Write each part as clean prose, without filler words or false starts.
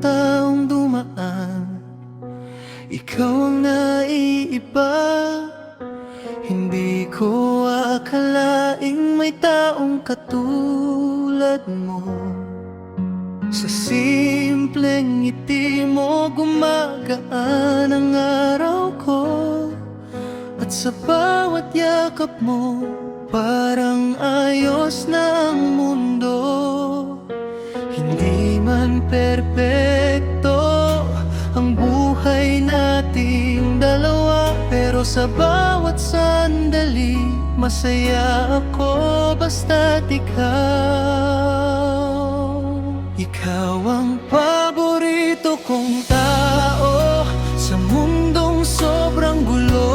taong dumaan, ikaw ang naiiba. Hindi ko akalaing may taong katulad mo. Sa simpleng ngiti mo gumagaan ang araw ko, at sa bawat yakap mo parang ayos na ang mundo. Hindi man perpekto ang buhay nating dalawa, pero sa bawat sandali masaya ako basta't ikaw. Ikaw ang paborito kong tao sa mundong sobrang gulo.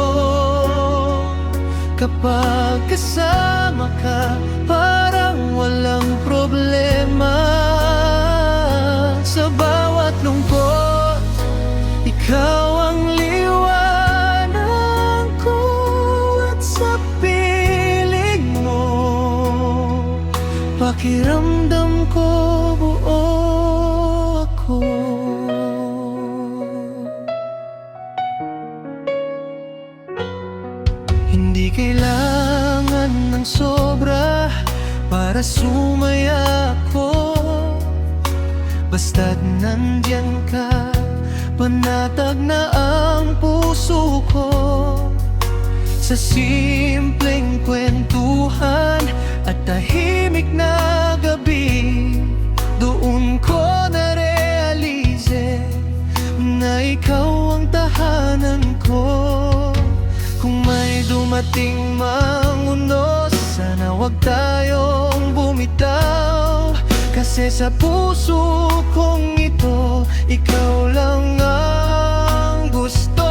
Kapag kasama ka, parang walang problema. Sa bawat lungkot, ikaw ang liwanag ko, at sa piling mo pakiramdam ko buo ako. Hindi kailangan ng sobra para sumaya ako, basta't nandyan ka, panatag na ang puso ko. Sa simpleng kwentuhan at tahimik na gabi, doon ko narealize na ikaw ang tahanan ko. Kung may dumating mang unos, sana wag tayong bumitaw, kasi sa puso kong ito, ikaw lang ang gusto.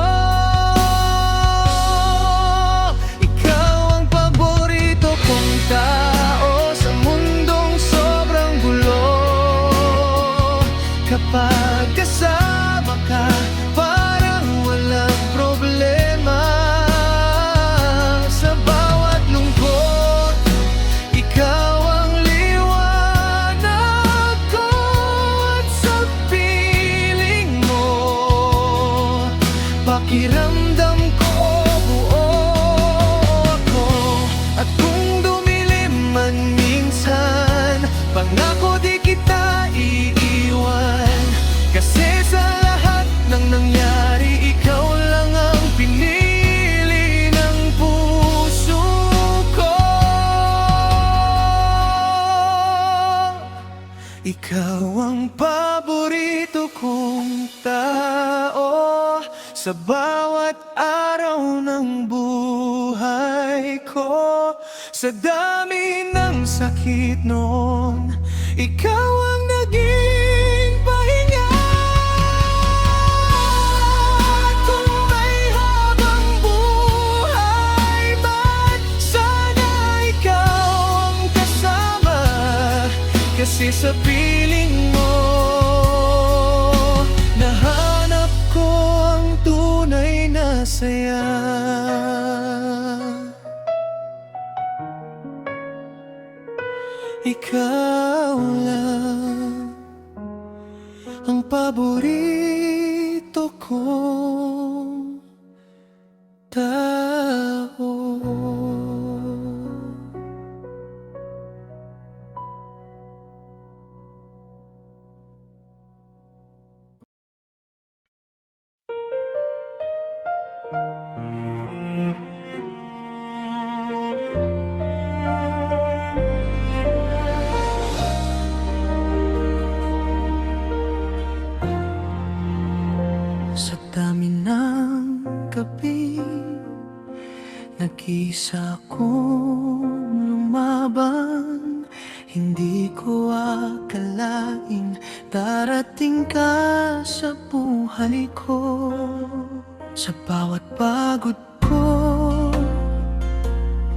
Ikaw ang paborito kong tao sa mundong sobrang gulo. Kapag kasama ka, parang walang problema. Sa bawat lungkot, ikaw ang liwanag ko, at sa piling mo pakiramdam ko buo ako. At kung dumilim man minsan, pangako di kita iiwan, kasi sa lahat ng nangyari, ikaw lang ang pinili ng puso ko. Ikaw ang paborito kong tao sa bawat araw ng buhay ko. Sa dami ng sakit noon, ikaw ang naging pahinga. Kung may habang buhay man, sana ikaw ang kasama, kasi sa piling mo nahanap ko ang tunay na saya. Ikaw lang ang paborito kong tao. Sa dami ng gabi, nag-isa kong lumaban. Hindi ko akalaing darating ka sa buhay ko. Sa bawat pagod ko,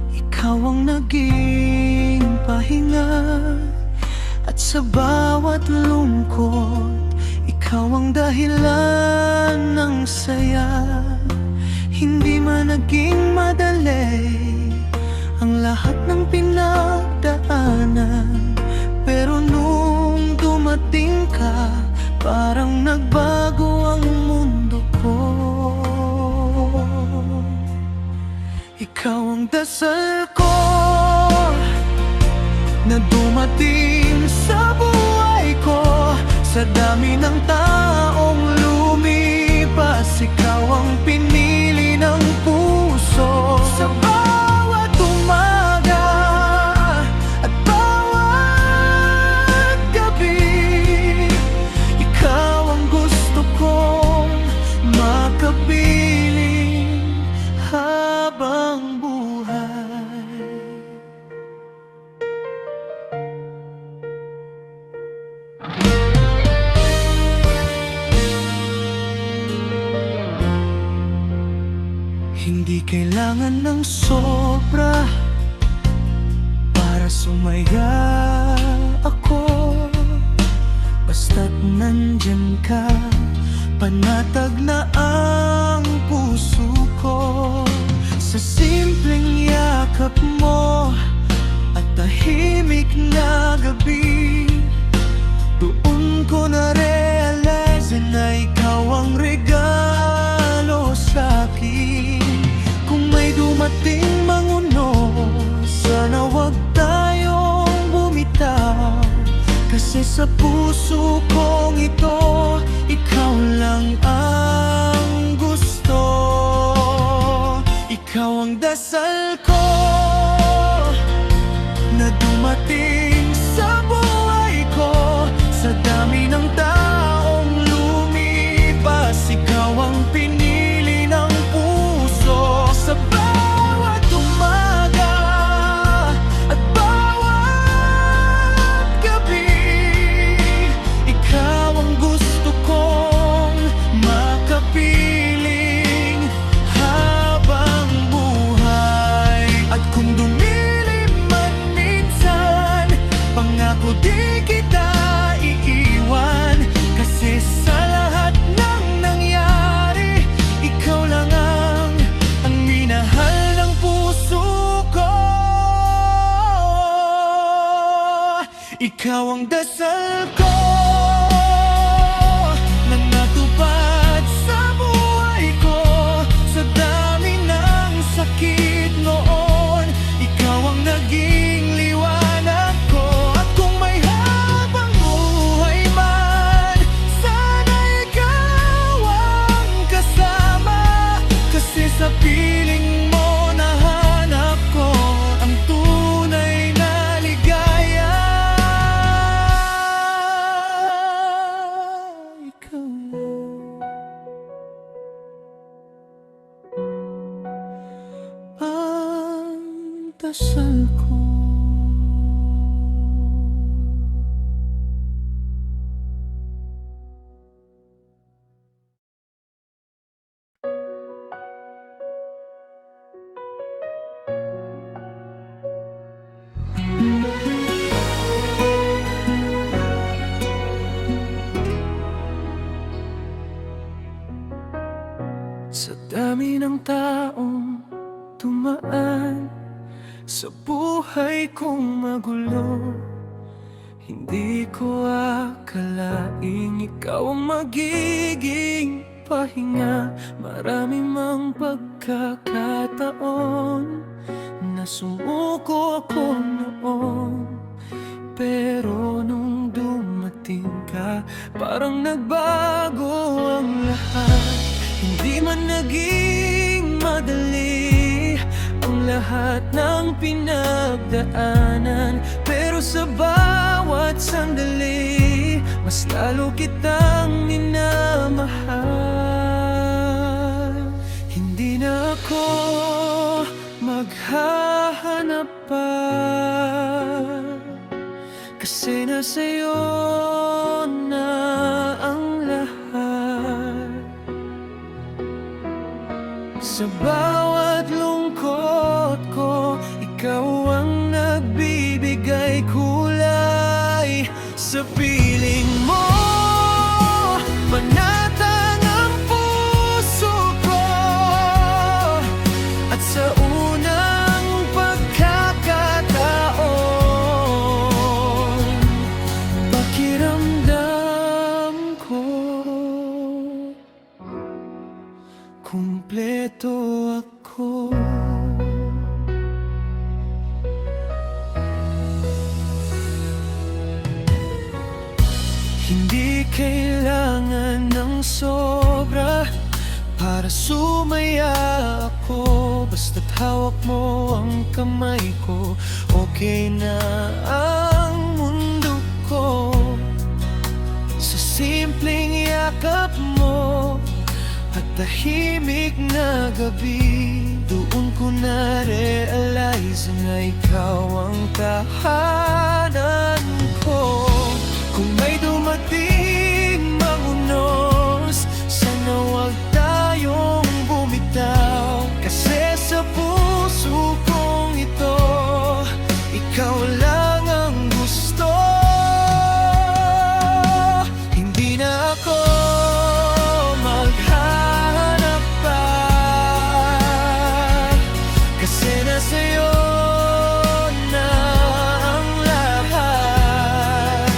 ikaw ang naging pahinga. At sa bawat lungkot, ikaw ang dahilan ng saya. Hindi man naging madali ang lahat ng pinagdaanan, pero nung dumating ka, parang ang dasal ko na dumating sa buhay ko. Sa dami ng taong lumipas, ikaw ang pinili ng puso. Sa bawat umaga at bawat gabi, ikaw ang gusto kong makapiling habang buhay. Hindi kailangan ng sobra para sumaya ako. Basta't nandyan ka, panatag na ang puso ko. Sa simpleng yakap mo at tahimik na gabi, doon ko na-realize na ikaw ang regalo sa'kin. Kung may dumating manguno, sana wag tayong bumitaw. Kasi sa puso kong ito, ikaw lang ang gusto. Ikaw ang dasal ko na dumating sa buhay ko. Sa dami ng taong lumipas, ikaw ang pinili ng puso. Sa bawat umaga at bawat gabi, ikaw ang gusto kong makapiling habang buhay. At kung dumilim man minsan, pangako di kita iiwan. Kasi sa lahat ng nangyari, ikaw lang ang minahal ng puso ko. Ikaw ang dasal ko na natupad sa buhay ko. Sa dami ng sakit noon, ikaw ang naging liwanag ko. At kung may habang buhay man, sana ikaw ang kasama. Kasi sa piling mo nahanap ko ang tunay na ligaya. Ikaw ang dasal ko. Sa dami ng taong tumaan sa buhay kong magulo, hindi ko akalaing ikaw ang magiging pahinga. Marami mang pagkakataon na sumuko ako noon, pero nung dumating ka, parang nagbago ang lahat. Hindi man naging madali ang lahat ng pinagdaanan, pero sa bawat sandali, mas lalo kitang minamahal. Hindi na ako maghahanap pa, kasi nasa'yo na ang lahat. Sa bawat lungkot ko, ikaw ang nagbibigay kulay. Sa piling mo, panatag ang puso ko. At sa unang pagkakataon, pakiramdam ko kumpleto ako. kailangan ng sobra para sumaya ako. Basta't hawak mo ang kamay ko, okay na ang mundo ko. Sa simpleng yakap mo at tahimik na gabi, doon ko na-realize na ikaw ang tahanan ko. Kung may dumating mang unos, sana wag tayong bumitaw. Kasi sa puso kong ito, ikaw lang ang gusto. Hindi na ako maghahanap pa, kasi nasa'yo na ang lahat.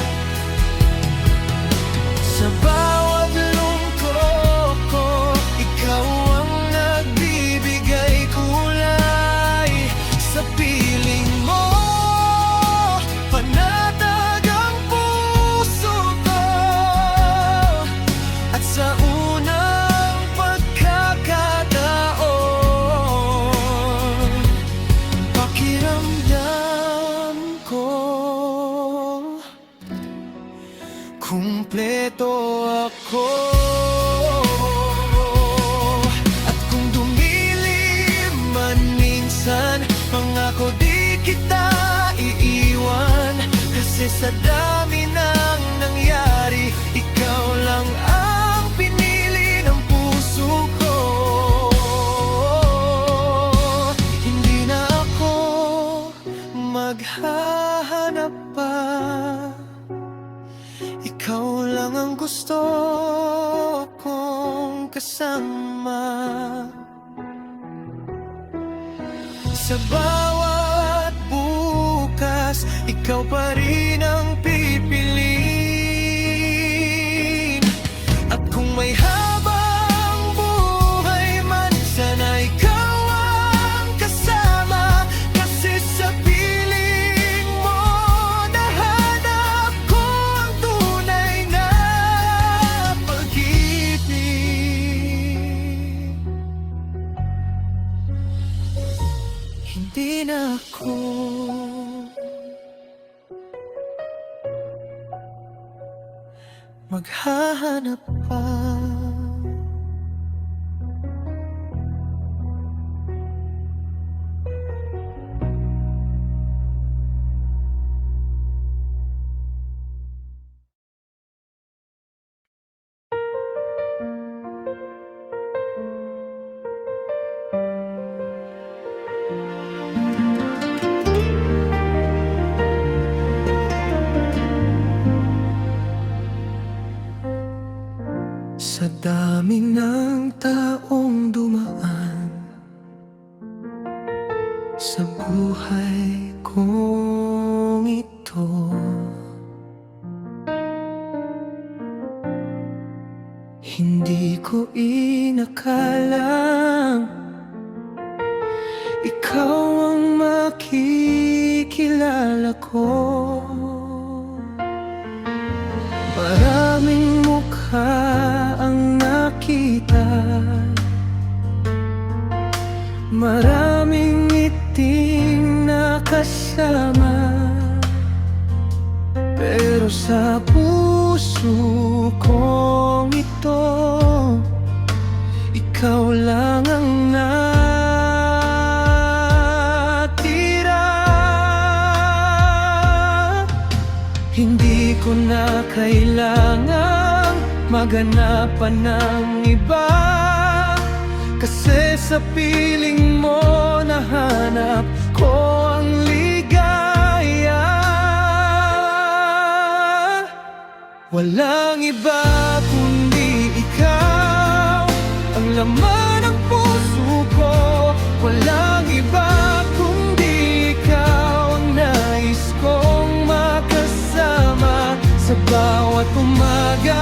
Sa bawat lungkot ko, ikaw ang nagbibigay kulay. Sa piling mo, panatag ang puso ko. At sa unang pagkakataon, pakiramdam ko kumpleto ako. At kung dumilim man minsan, pangako di kita iiwan. Kasi sa dami ng nangyari, ikaw lang ang pinili ng puso ko. Hindi na ako maghahanap pa, ikaw lang ang gusto kong kasama. Sa bawat bukas, ikaw pa rin ang pipiliin. At kung may habang buhay man, sana ikaw ang kasama. Kasi sa piling mo, nahanap ko ang tunay na pag-ibig. Hindi na ako maghahanap pa. Sa dami ng taong dumaan sa buhay kong ito, hindi ko inakalang ikaw ang makikilala ko. Maraming mukha ang nakita, maraming ngiting nakasama, pero sa puso kong ito, ikaw lang ang natira. Hindi ko na kailangang maganapan ng iba, kasi sa piling mo nahanap ko ang ligaya. Walang iba kundi ikaw ang laman ng puso ko. Walang iba kundi ikaw ang nais kong makasama sa bawat umaga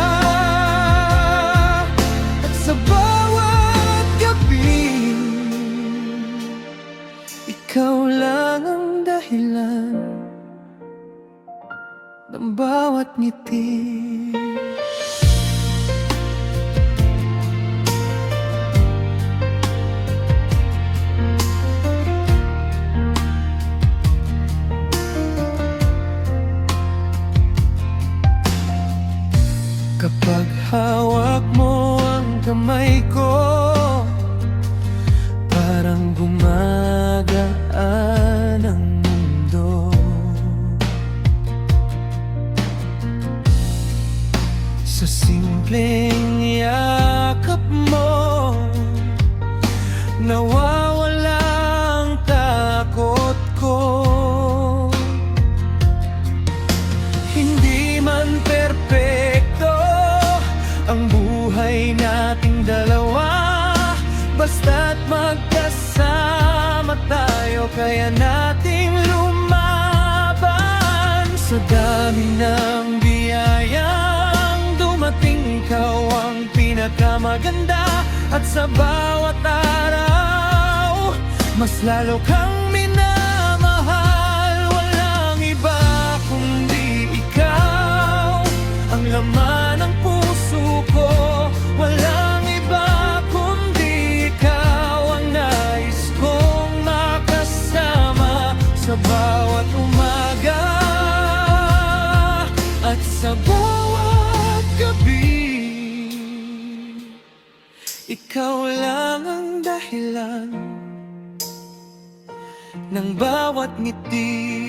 at sa bawat gabi. Ikaw lang ang dahilan ng bawat ngiti. hawak mo ang kamay ko, parang gumagaan ang mundo. Sa simpleng yakap mo, nawawala ang takot ko. Hindi man perpekto ang buhay nating dalawa, basta't magkasama tayo, kaya nating lumaban. Sa dami ng biyayang dumating, ikaw ang pinakamaganda. At sa bawat araw, mas lalo kang minamahal. Walang iba kundi ikaw, ang laman ng puso ko. Walang iba kundi ikaw, ang nais kong makasama sa bawat umaga at sa bawat gabi. Ikaw lang ang dahilan ng bawat ngiti.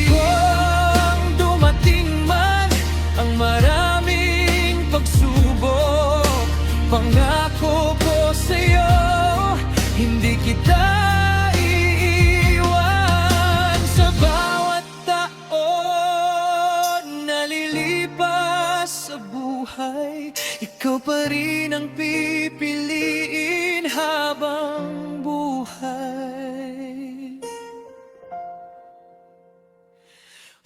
Kung dumating man ang maraming pagsubok, pangako ko sa'yo, hindi kita iiwan. Sa bawat taon na lilipas sa buhay, ikaw pa rin ang pipiliin habang buhay.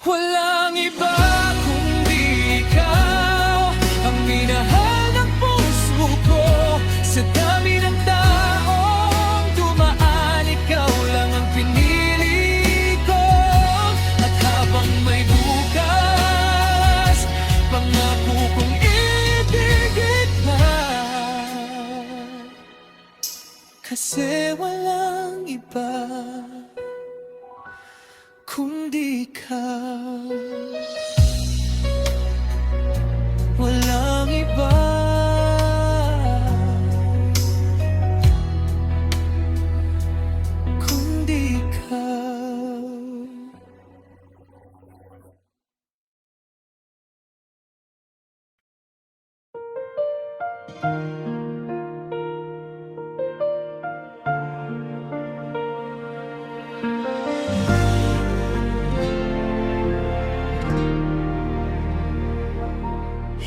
Walang iba kundi ikaw, ang minahal ng puso ko. Sa dami ng taong dumaan, ikaw lang ang pinili ko. At habang may bukas, pangako kong kasi walang iba kundi ikaw. Walang iba kundi ikaw.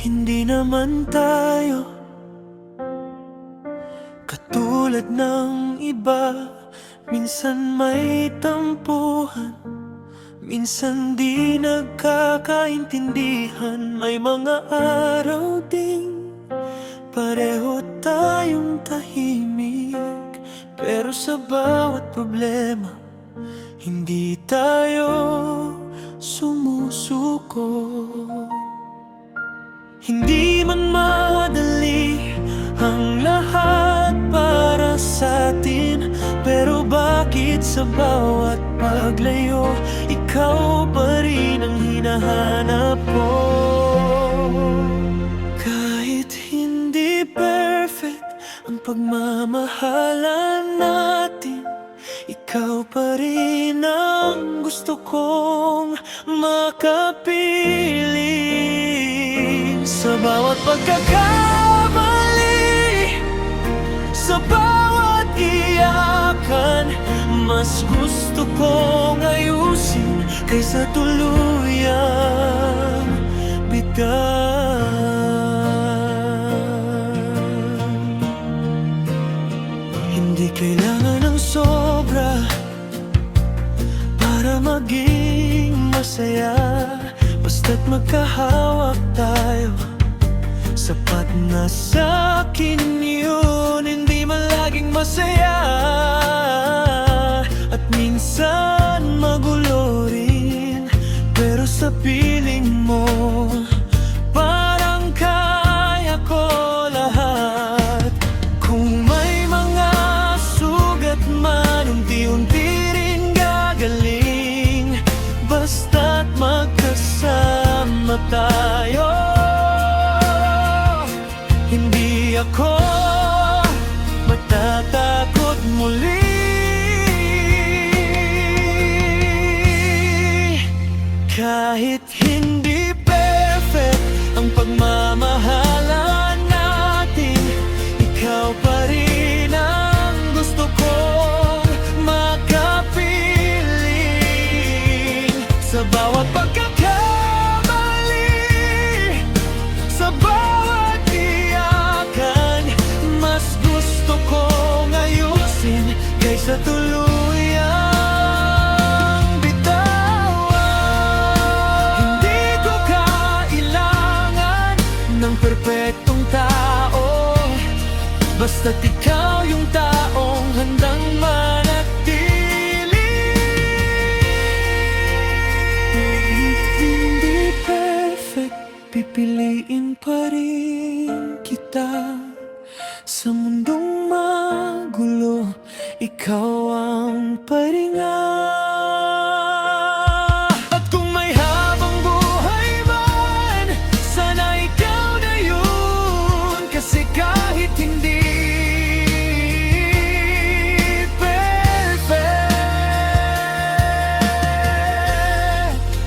Hindi naman tayo katulad ng iba. Minsan may tampuhan, minsan di nagkakaintindihan. May mga araw ding pareho tayong tahimik, pero sa bawat problema hindi tayo sumusuko. Hindi man madali ang lahat para sa atin, pero bakit sa bawat paglayo, ikaw pa rin ang hinahanap ko. Kahit hindi perfect ang pagmamahalan natin, ikaw pa rin ang gusto kong makapiling. Sa bawat pagkakamali, sa bawat iyakan, mas gusto kong ayusin kaysa tuluyang bitan. Hindi kailangan ng sobra para maging masaya, basta't magkahawak tayo, sapat na sa'kin yun. Hindi man laging masaya at minsan magulo rin, pero sa piling mo parang kaya ko lahat. Kung may mga sugat man, unti-unti rin gagaling, basta't magkasama tayo. ako matatakot muli. Kahit hindi perfect ang pagmamahalan natin, ikaw pa rin ang gusto kong makapiling. Sa bawat pagkakamali, sa bawat iyakan, mas gusto kong ayusin kaysa tuluyang bitawan. Hindi ko kailangan ng perpektong tao, basta't ikaw yung taong handang manatili. Hindi perfect, pipiliin pa rin kita. Sa mundong magulo, ikaw ang paringa. At kung may habang buhay man, sana ikaw na yun. Kasi kahit hindi perfect,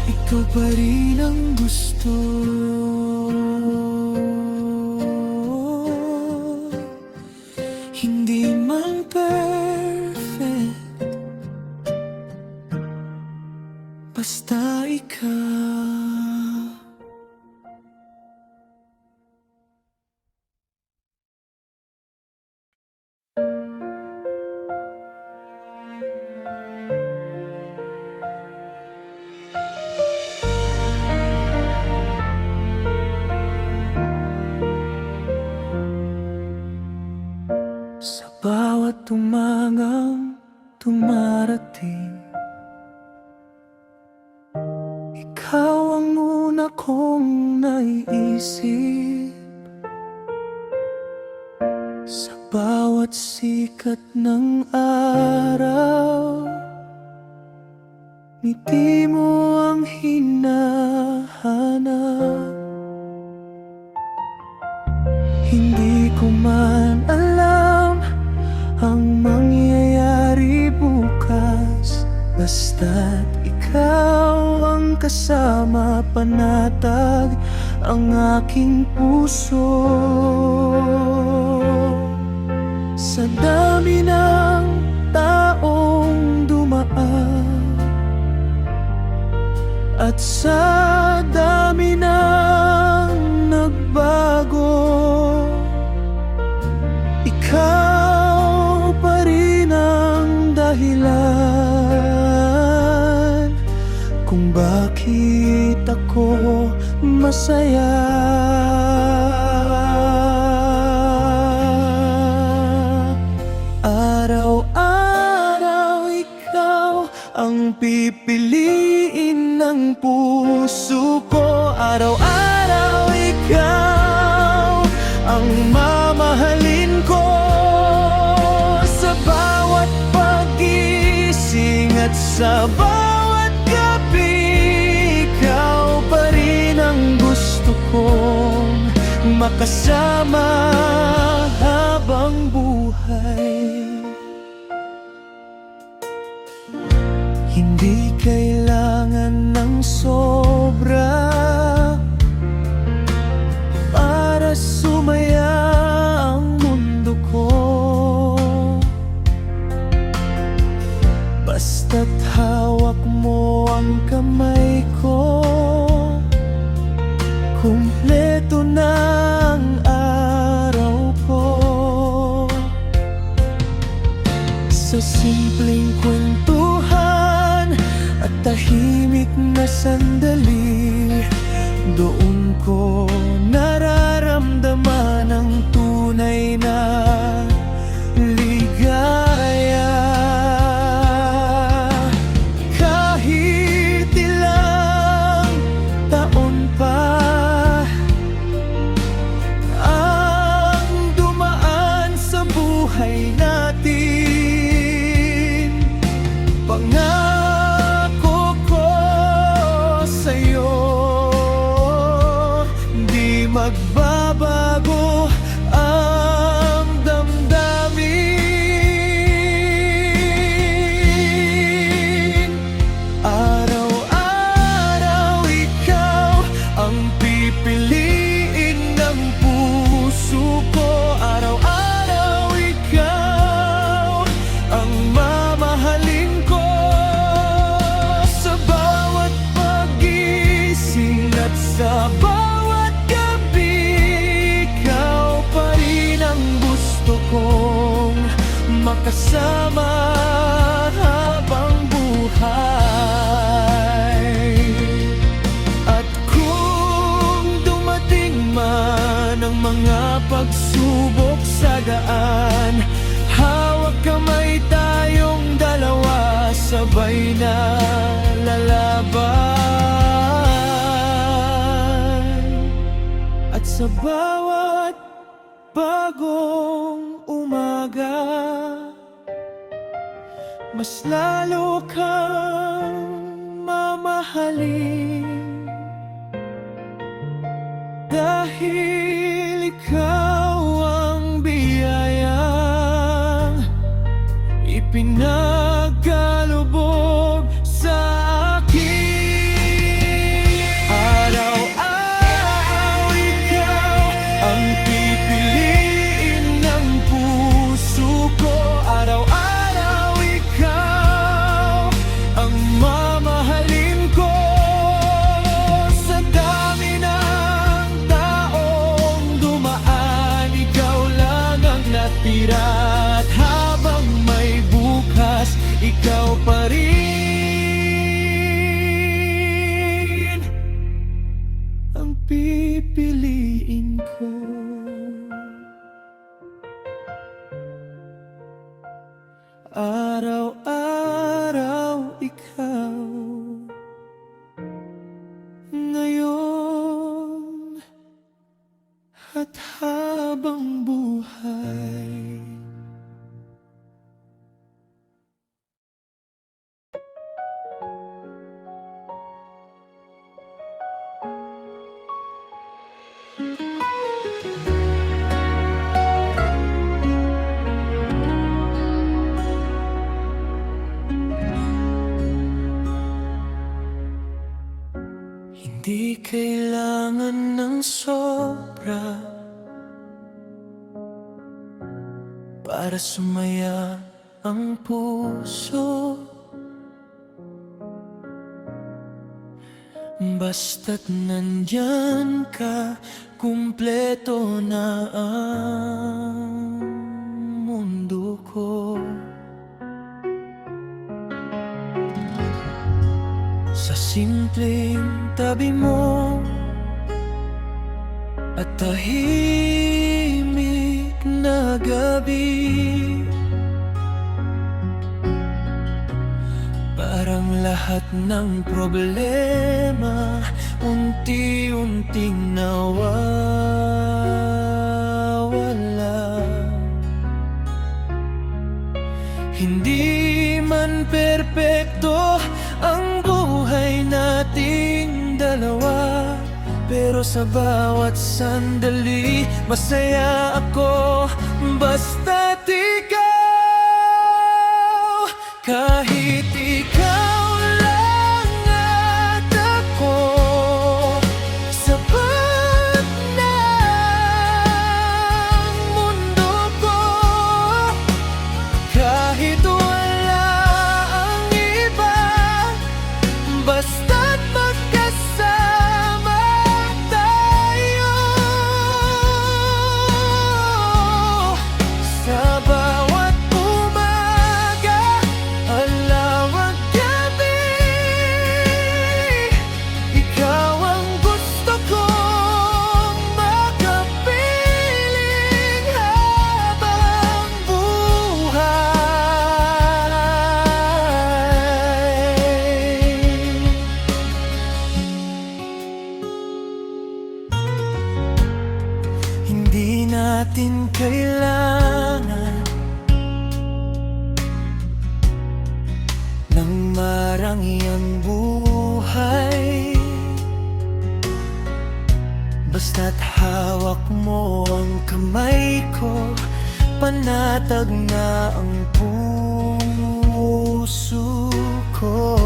ikaw pa rin ang gusto. Hindi man perfect, basta ikaw. Sa bawat umagang dumarating, ikaw ang una kong naiisip. Sa bawat sikat ng araw, ngiti mo ang hinahanap. Hindi ko man alam ang mangyayari bukas, basta't ikaw ang kasama, panatag ang aking puso. Sa dami ng taong dumaan, at sa dami ng nagbago, ikaw pa rin ang dahilan kung bakit ako masaya. Araw-araw ikaw ang pipiliin ng puso ko. Araw-araw ikaw ang mamahalin ko. Sa bawat pag-gising at sa bawat gabi, ikaw pa rin ang gusto kong makasama habang buhay. Hindi kailangan ng sobra para sumaya ang mundo ko, basta't hawak mo ang kamay ko, kumpleto na ang araw ko. Sa simpleng kwentuhan at tahimik na sandali, doon ko nararamdaman ang tunay na ligaya. Kahit ilang taon pa ang dumaan sa buhay natin, pangako ko sa'yo, di magbabago ang magkasama habang buhay. At kung dumating man ang mga pagsubok sa daan, hawak kamay tayong dalawa, sabay na lalaban. At sa bawat bagong umaga, mas lalo kang mamahalin, dahil ikaw ang biyayang ipinagkaloob sa akin. Araw-araw ikaw ang pipiliin ng puso ko. Araw-araw ikaw ang mamahalin ko. Sa dami ng taong dumaan, ikaw lang ang natira. At habang may bukas, ikaw pa rin ang pipiliin ko. Araw-araw ikaw, ngayon at habang buhay. Hindi kailangan ng sobra para sumaya ang puso. Basta't nandyan ka, kumpleto na ang mundo ko. Sa simpleng tabi mo at tahimik na gabi, parang lahat ng problema unti-unting nawawala. Hindi man perpekto ang buhay nating dalawa, pero sa bawat sandali masaya ako. Basta't ikaw, kahit ikaw lang at ako, sapat na ang mundo ko. Kahit wala ang iba, basta't magkasama tayo. Sa bawat umaga, alaw at gabi, ikaw ang gusto kong makapiling habang buhay. Hindi natin kailangan ng marangyang buhay, basta't hawak mo ang kamay ko, panatag na ang puso ko.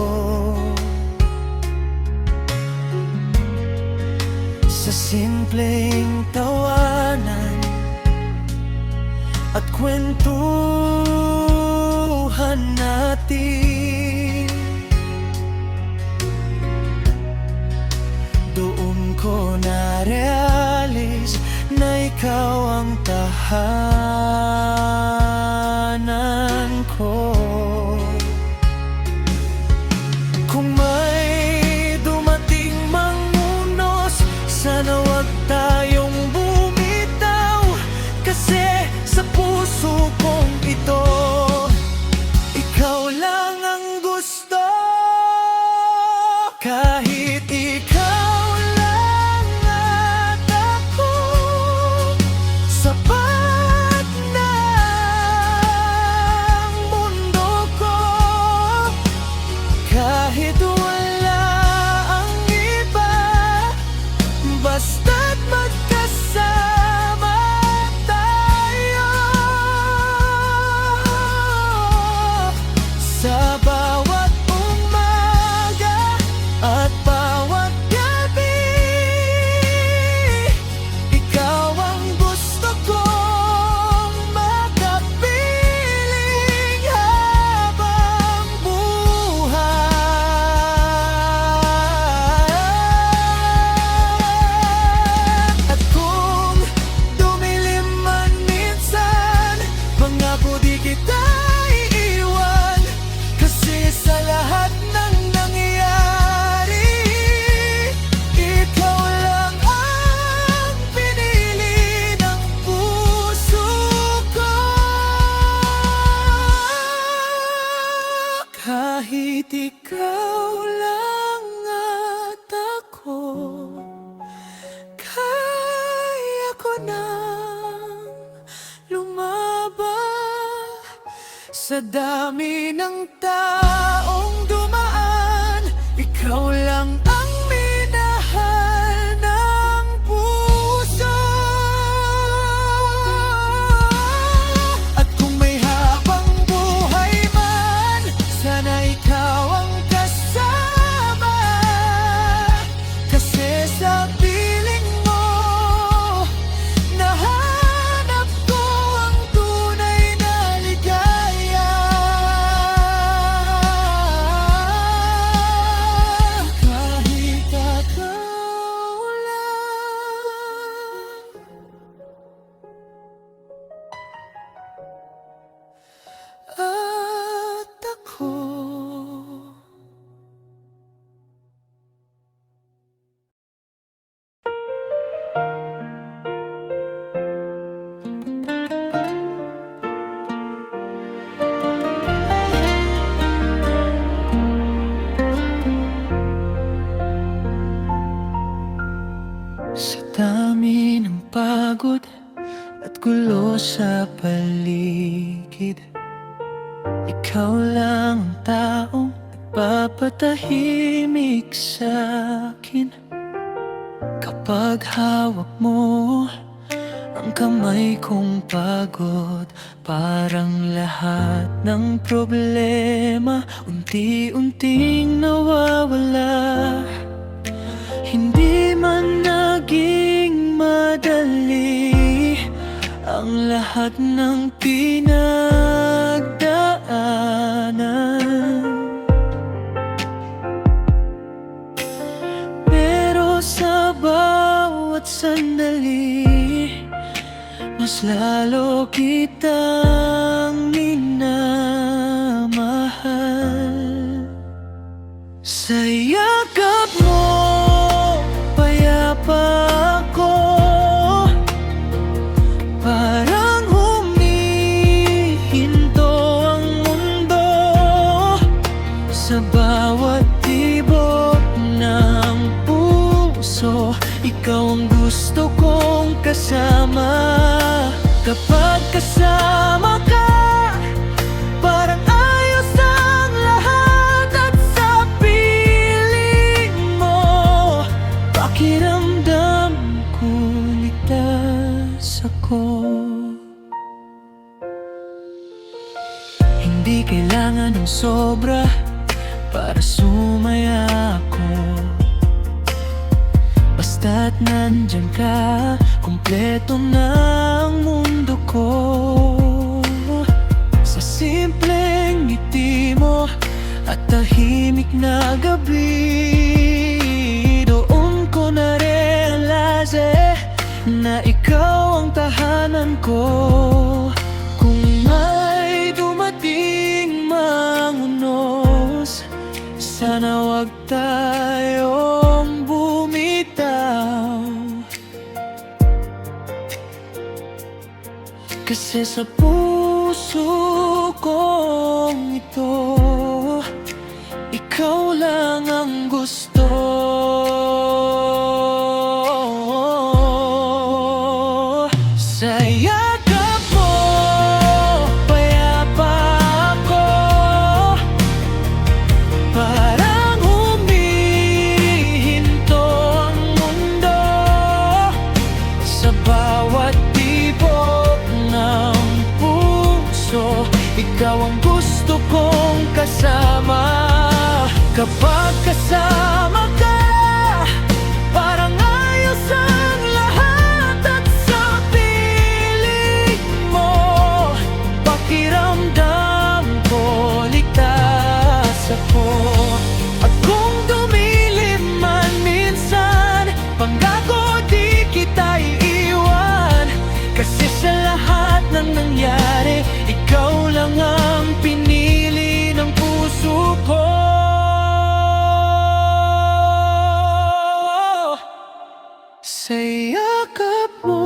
Sa simpleng tawanan at kwentuhan natin, doon ko na-realize na ikaw ang tahanan tahanan ko. Kung may dumating mang unos, sana wag tayong bumitaw, kasi sa puso kong ito, ikaw lang ang gusto. Kahit ikaw lang at ako, sapat na ang mundo ko. Kahit wala ang iba, basta't magkasama tayo. Sa bawat umaga at bawat gabi, ikaw ang gusto kong makapiling habang buhay. At kung dumilim man minsan, pangako di kita iiwan, kasi sa lahat ng nangyayari, ikaw lang ang pinili ng puso ko. Kahit ikaw lang at ako, kaya ko nang lumaban. Sa dami ng taong dumaan, ikaw lang ang minahal ng puso. At kung may habang buhay man, sana ikaw ang kasama, kasi sa piling mo, nahanap ko ang tunay na ligaya. Kahit ikaw lang at ako. Sa dami ng pagod at gulo sa paligid, ikaw lang ang taong nagpapatahimik sa'kin. Kapag hawak mo ang kamay kong pagod, parang lahat ng problema unti-unting nawawala. Hindi man naging madali ang lahat ng pinagdaanan, pero sa bawat sandali, mas lalo kitang minamahal. Sa yakap mo, payapa ako, parang humihinto ang mundo. Sa bawat tibok ng puso, ikaw ang gusto kong kasama. Kapag kasama ka, parang ayos ang lahat, at sa piling mo, pakiramdam ko ligtas ako. Hindi kailangan ng sobra para sumaya ako, basta't nandyan ka, kumpleto na ang mundo ko. Sa simpleng ngiti mo at tahimik na gabi, doon ko na-realize na ikaw ang tahanan ko. Kung may Sana wag tayong bumitaw, kasi sa puso kong ito, ikaw lang ang gusto. Sa yakap mo, payapa ako, parang humihinto ang mundo. Sa bawat tibok ng puso, ikaw ang gusto kong kasama. Kapag kasama ka, parang ayos ang lahat. At sa piling mo, pakiramdam ko, ligtas ako. At kung dumilim man minsan, pangako di kita iiwan, kasi sa lahat ng nangyari, ikaw lang ang pinili ng puso ko. Sa yakap mo,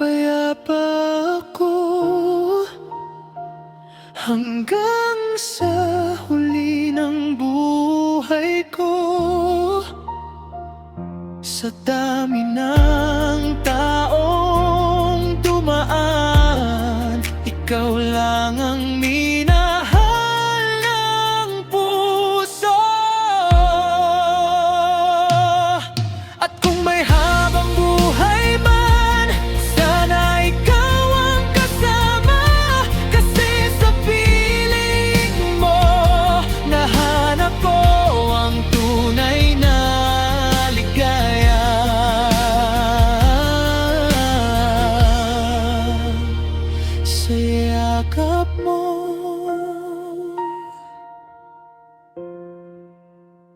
payapa ako, hanggang sa huli ng buhay ko. Sa dami ng taong dumaan, ikaw lang ang minahal ng puso. At kung may habang buhay man, sana ikaw ang kasama, kasi sa piling mo, nahanap ko ang tunay na ligaya. Sa yakap mo,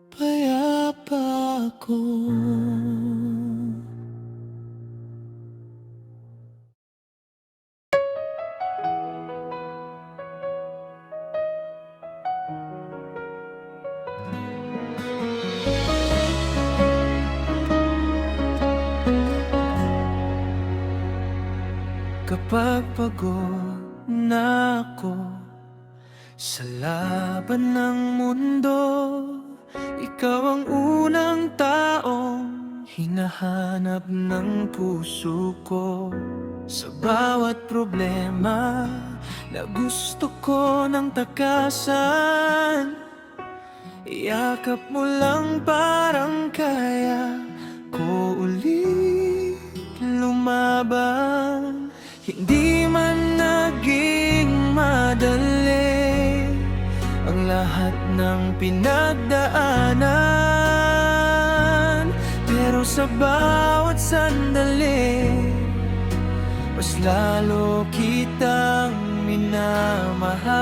payapa ako. Kapag pagod na ako sa laban ng mundo, ikaw ang unang taong hinahanap ng puso ko. Sa bawat problema na gusto ko ng takasan, iyakap mo lang, parang kaya ko ulit lumaban. Hindi man naging madali ang lahat ng pinagdaanan, pero sa bawat sandali, mas lalo kitang minamahal.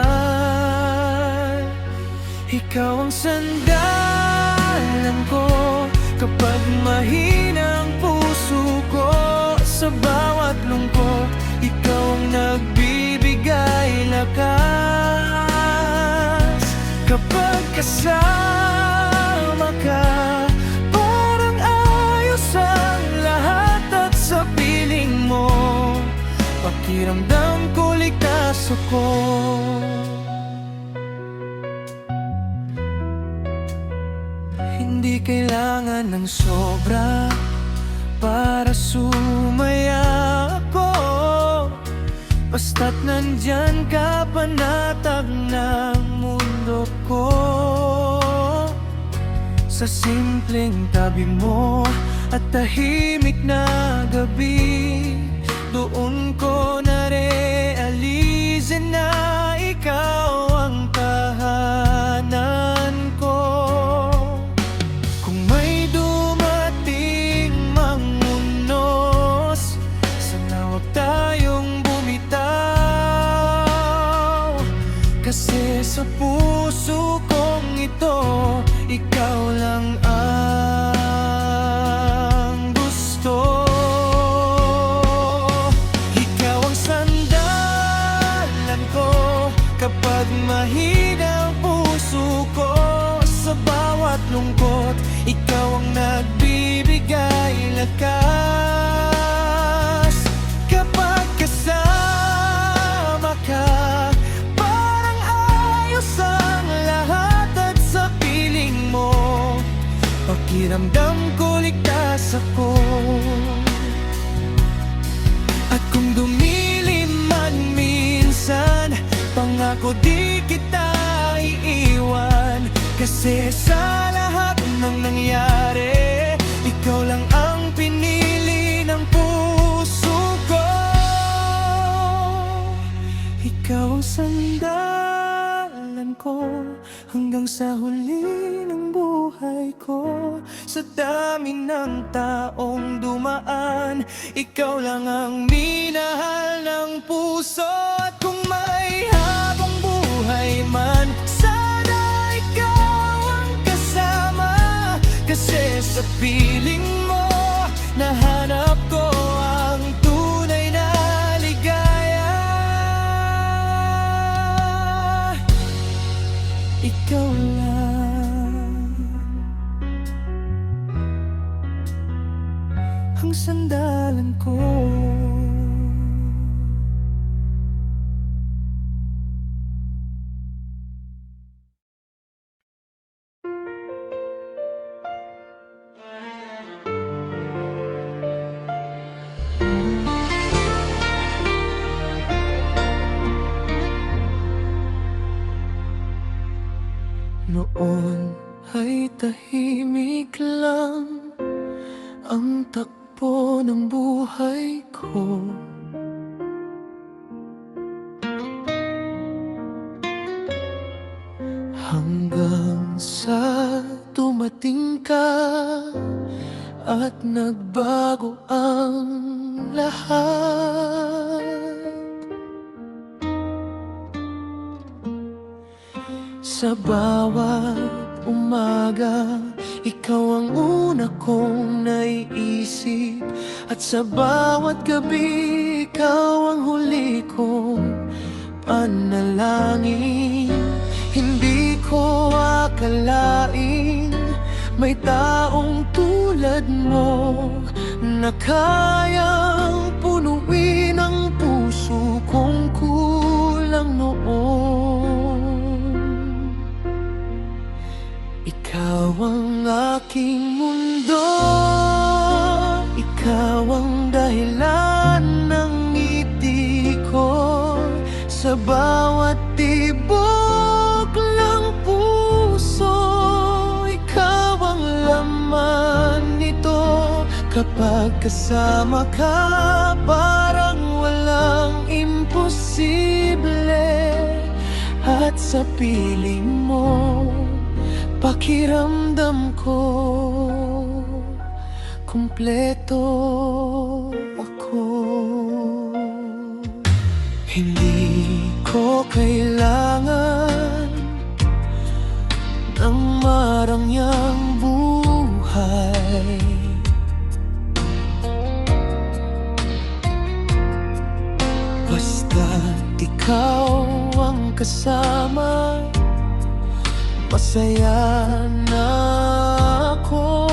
Ikaw ang sandalan ko kapag mahina ang puso ko. Sa bawat lungkot, ikaw ang nagbibigay lakas. Kapag kasama ka, parang ayos ang lahat. At sa piling mo, pakiramdam ko, ligtas ako. Hindi kailangan ng sobra para sumaya ako, basta't nandyan ka, panatag ng mundo ko. Sa simpleng tabi mo at tahimik na gabi, doon ko narealize na ikaw ang tahanan ko. Kung may dumating mang unos, sana wag tayong bumitaw, kasi sa puso kong ito, ikaw lang ang gusto. ko di kita iiwan. Kasi sa lahat ng nangyari, ikaw lang ang pinili ng puso ko. Ikaw ang sandalan ko hanggang sa huli ng buhay ko. Sa dami ng taong dumaan, ikaw lang ang minahal ng puso. At kung may habang buhay man, sana ikaw ang kasama. Kasi sa piling mo, nahanap ko ang tunay na ligaya. Ikaw lang ang sandalan ko. Noon ay tahimik lang ang takbo ng buhay ko. Hanggang sa dumating ka at nagbago ang lahat. Sa bawat umaga, ikaw ang una kong naiisip. At sa bawat gabi, ikaw ang huli kong panalangin. Hindi ko akalain may taong tulad mo na kayang punuin ang puso kong kulang noon. Ikaw ang aking mundo, ikaw ang dahilan ng ngiti ko. Sa bawat tibok ng puso, ikaw ang laman nito. Kapag kasama ka, parang walang imposible. At sa piling mo, pakiramdam ko kumpleto ako. Hindi ko kailangan ng marangyang buhay. Basta't ikaw ang kasama, masaya na ako.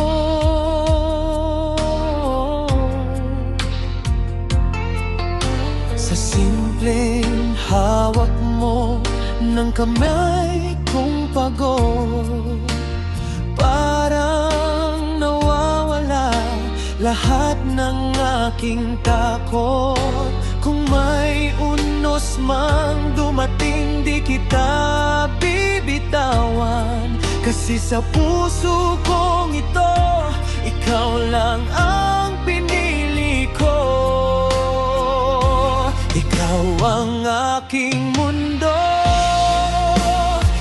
Sa simpleng hawak mo ng kamay kong pagod, parang nawawala lahat ng aking takot. Kung may unos mang dumating, di kita bibitawan. Kasi sa puso kong ito, ikaw lang ang pinili ko. Ikaw ang aking mundo,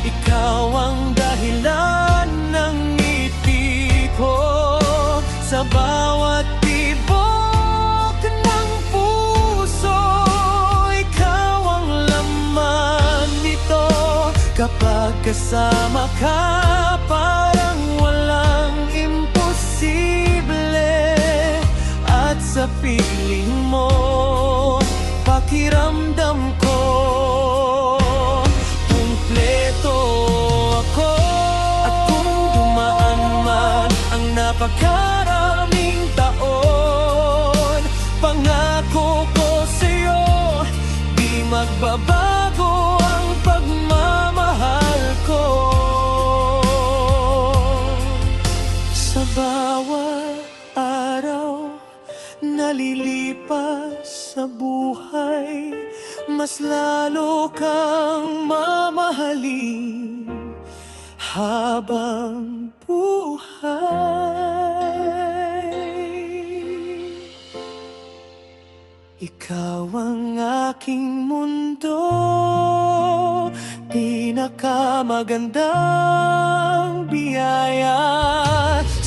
ikaw ang dahilan ng ngiti ko. Sa bawat tibok ng puso, ikaw ang laman nito. Kapag kasama ka, parang walang imposible. At sa piling mo, pakiramdam ko kumpleto ako. At kung dumaan man ang napakaraming taon, pangako ko sa'yo, di magbabago ang pagmamahal ko. Sa bawat araw, naliliw lumipas sa buhay, mas lalo kang mamahalin habang buhay. Ikaw ang aking mundo, pinakamagandang biyaya.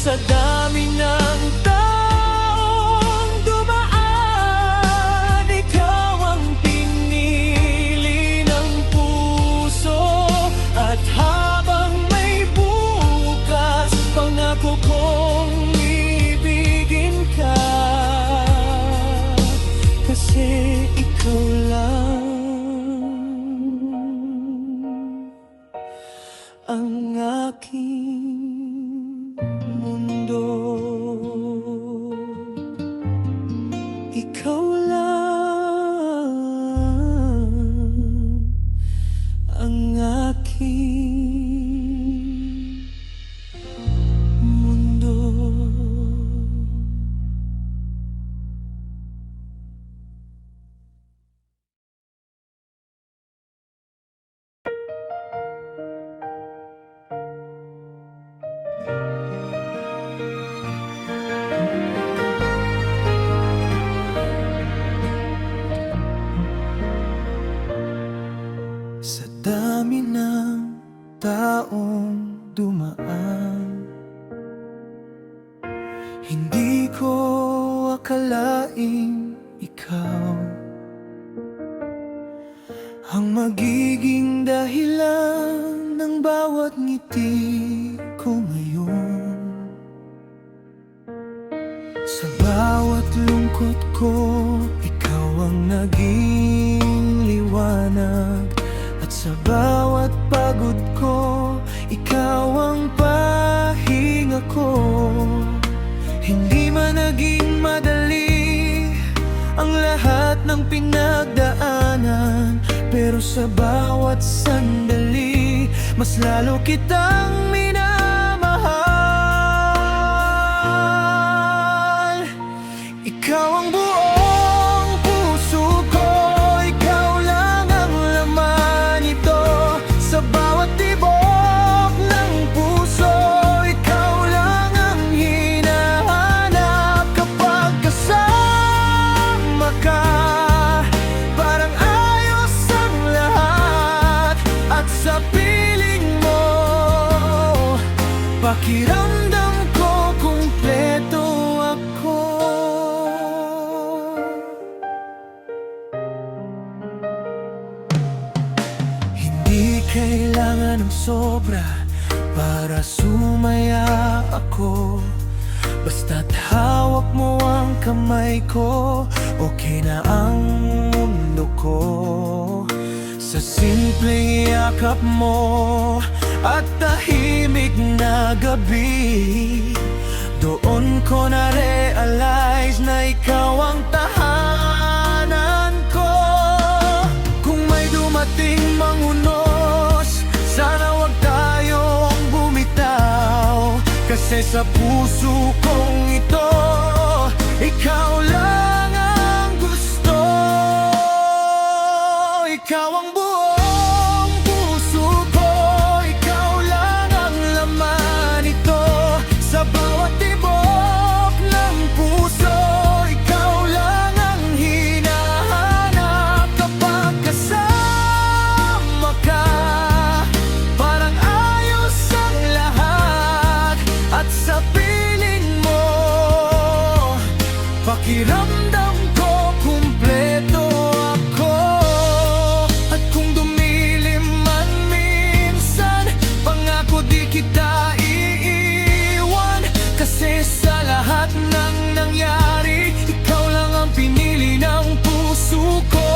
Sa dami ng taong dumaan, ikaw ang pinili ng puso. At habang may bukas, pangako kong ibigin ka, kasi ikaw lang ang aking mundo. Ikaw lang ang aking mundo. Sa dami ng taong dumaan, hindi ko akalaing ikaw ang magiging dahilan ng bawat ngiti ko ngayon. Sa bawat lungkot ko, ikaw ang naging liwanag. At sa bawat pagod ko, ikaw ang pahinga ko. Hindi man naging madali ang lahat ng pinagdaanan, pero sa bawat sandali, mas lalo kitang minamahal. Ikaw ang buong puso ko, ikaw lang ang laman nito. Sa bawat tibok ng puso, ikaw lang ang hinahanap. Kapag kasama ka, parang ayos ang lahat. At sa piling mo, pakiramdam ko kumpleto ako. Hindi kailangan ng sobra para sumaya ako. Basta't hawak mo ang kamay ko, okay na ang mundo ko. Sa simpleng yakap mo at tahimik na gabi, doon ko na-realize na ikaw ang tahanan ko. Kung may dumating mang unos, sana wag tayong bumitaw. Kasi sa puso kong ito, ikaw lang ang gusto. Ikaw ang buong puso ko, ikaw lang ang laman nito. Sa bawat tibok ng puso, ikaw lang ang hinahanap. Kapag kasama ka, parang ayos ang lahat. At sa piling mo, pakiramdam ko kumpleto ako. At kung dumilim man minsan, pangako di kita iiwan. Kasi sa lahat ng nangyari, ikaw lang ang pinili ng puso ko.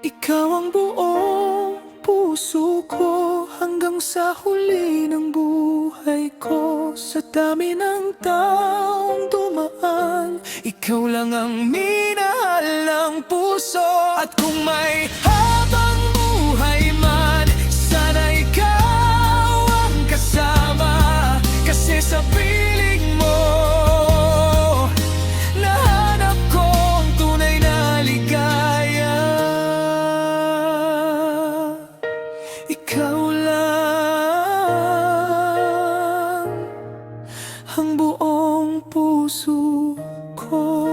Ikaw ang buong puso ko, hanggang sa huli ng buhay ko. Sa dami ng taong dumaan, ikaw lang ang minahal ng puso. At kung may habang buhay man, sana ikaw ang kasama. Kasi sa ang buong puso ko.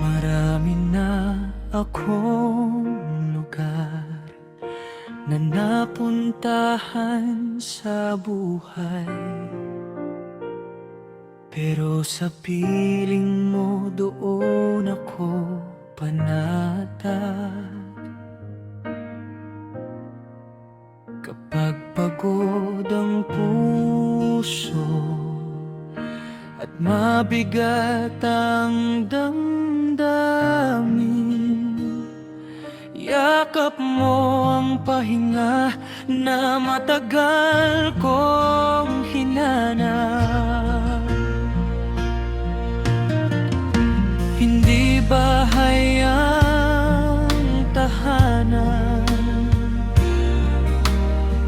Marami na akong lugar na napuntahan sa buhay, pero sa piling mo doon ako panatag. Kapag pagod ang puso at mabigat ang damdamin, yakap mo ang pahinga na matagal kong hinanap. Hindi bahay ang tahanan,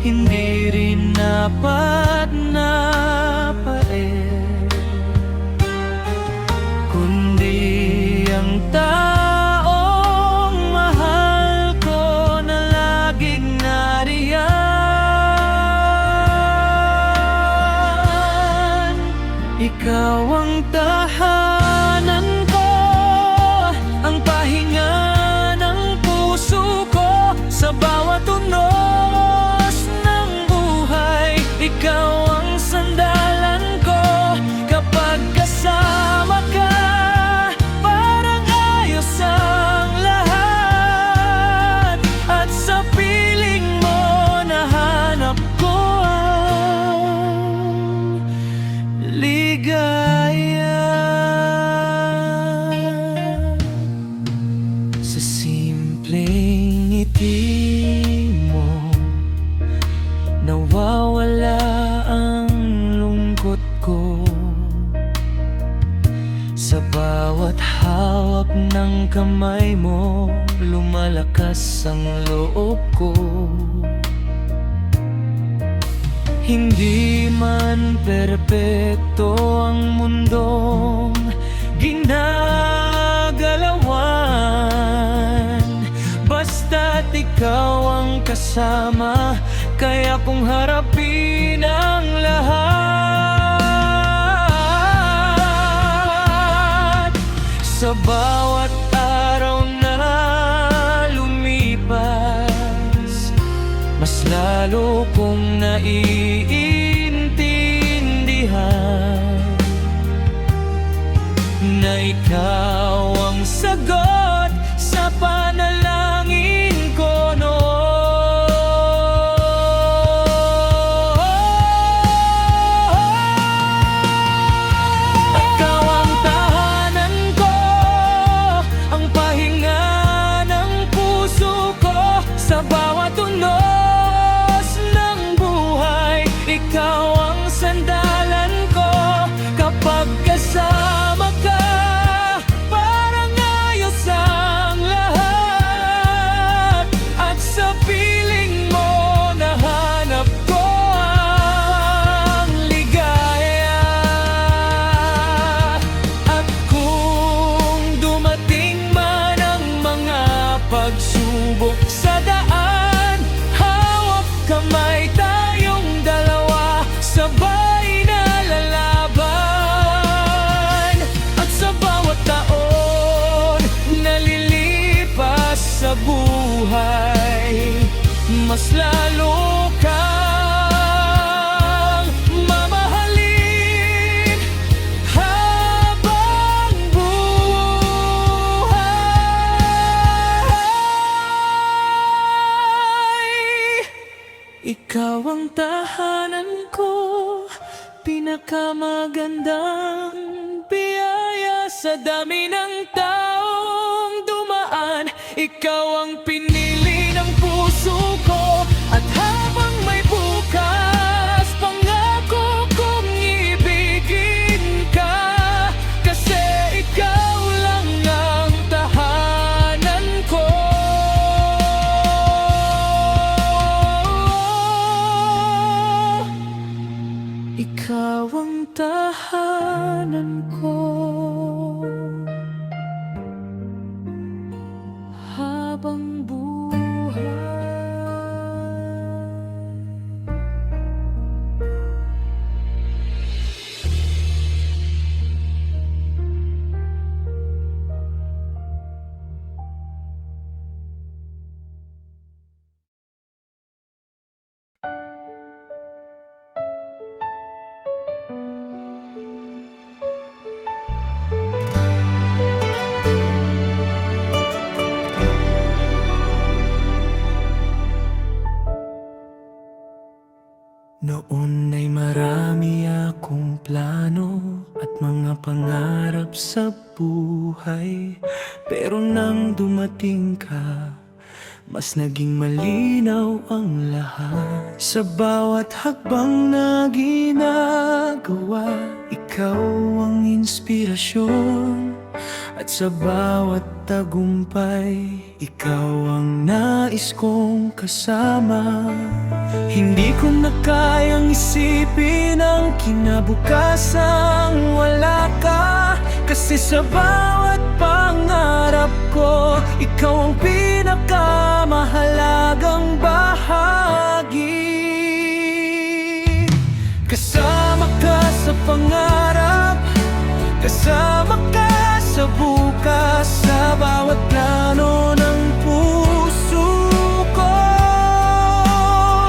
hindi rin dapat na paer, kundi ang taong mahal ko na laging nariyan. Ikaw ang tahanan ko, ang pahinga ng puso ko. Sa bawat unos ng buhay, ikaw ang sandalan ko. Kapag kasama ka, parang ayos ang lahat. At sa piling mo, nahanap ko ang ligaya. Sa simpleng ngiti mo, nawawala ang lungkot ko. Sa bawat hawak ng kamay mo, lumalakas ang loob ko. Hindi man perpekto ang mundong ginagalawan, basta't ikaw ang kasama, kaya kung harapin ang lahat. Sa bawat araw na lumipas, mas lalo kong naiintindihan na ikaw ang sagot sa panalangin ko noon. Ikaw ang tahanan ko, ang pahinga ng puso ko. Sa bawat unos ng buhay, ikaw ang sandalan ko. Kapag kasama ka, parang ayos ang lahat. At sa piling mo, nahanap ko ang ligaya. At kung dumating man ang mga pagsubok sa daan, hawak kamay tayong dalawa, sabay na lalaban. At sa bawat taon na lilipas sa buhay, mas lalo kang mamahalin habang buhay. Ikaw ang tahanan ko, pinakamagandang biyaya. Sa dami ng taong dumaan, ikaw ang pinili ng puso ko. At habang may bukas, pangako kong ibigin ka. Kasi daanan ko habang buhay. Noon ay marami akong plano at mga pangarap sa buhay. Pero nang dumating ka, mas naging malinaw ang lahat. Sa bawat hakbang na ginagawa, ikaw ang inspirasyon. At sa bawat tagumpay, ikaw ang nais kong kasama. Hindi ko na kayang isipin ang kinabukasan wala ka. Kasi sa bawat pangarap ko, ikaw ang pinakamahalagang bahagi. Kasama ka sa pangarap, kasama ka sa bukas, sa bawat plano ng puso ko.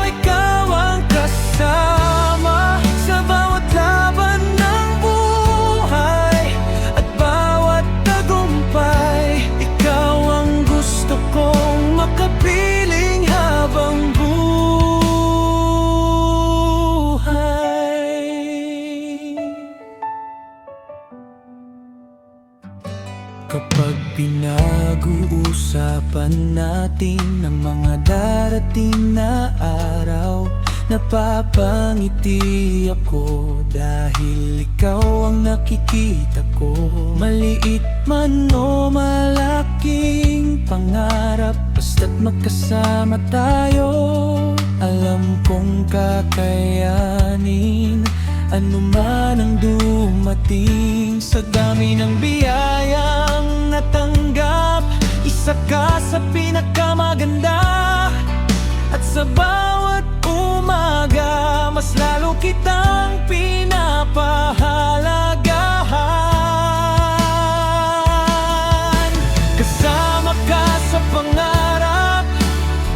Ikaw ang kasama sa bawat laban ng buhay at bawat tagumpay. Ikaw ang gusto kong makapiling habang buhay. Kapag pinag-uusapan natin ang mga darating na araw, napapangiti ako dahil ikaw ang nakikita ko. Maliit man o malaking pangarap, basta't magkasama tayo, alam kong kakayanin anuman ang dumating. Sa dami ng biyayang natanggap, isa ka sa pinakamaganda. At sa bawat umaga, mas lalo kitang pinapahalagahan. Kasama ka sa pangarap,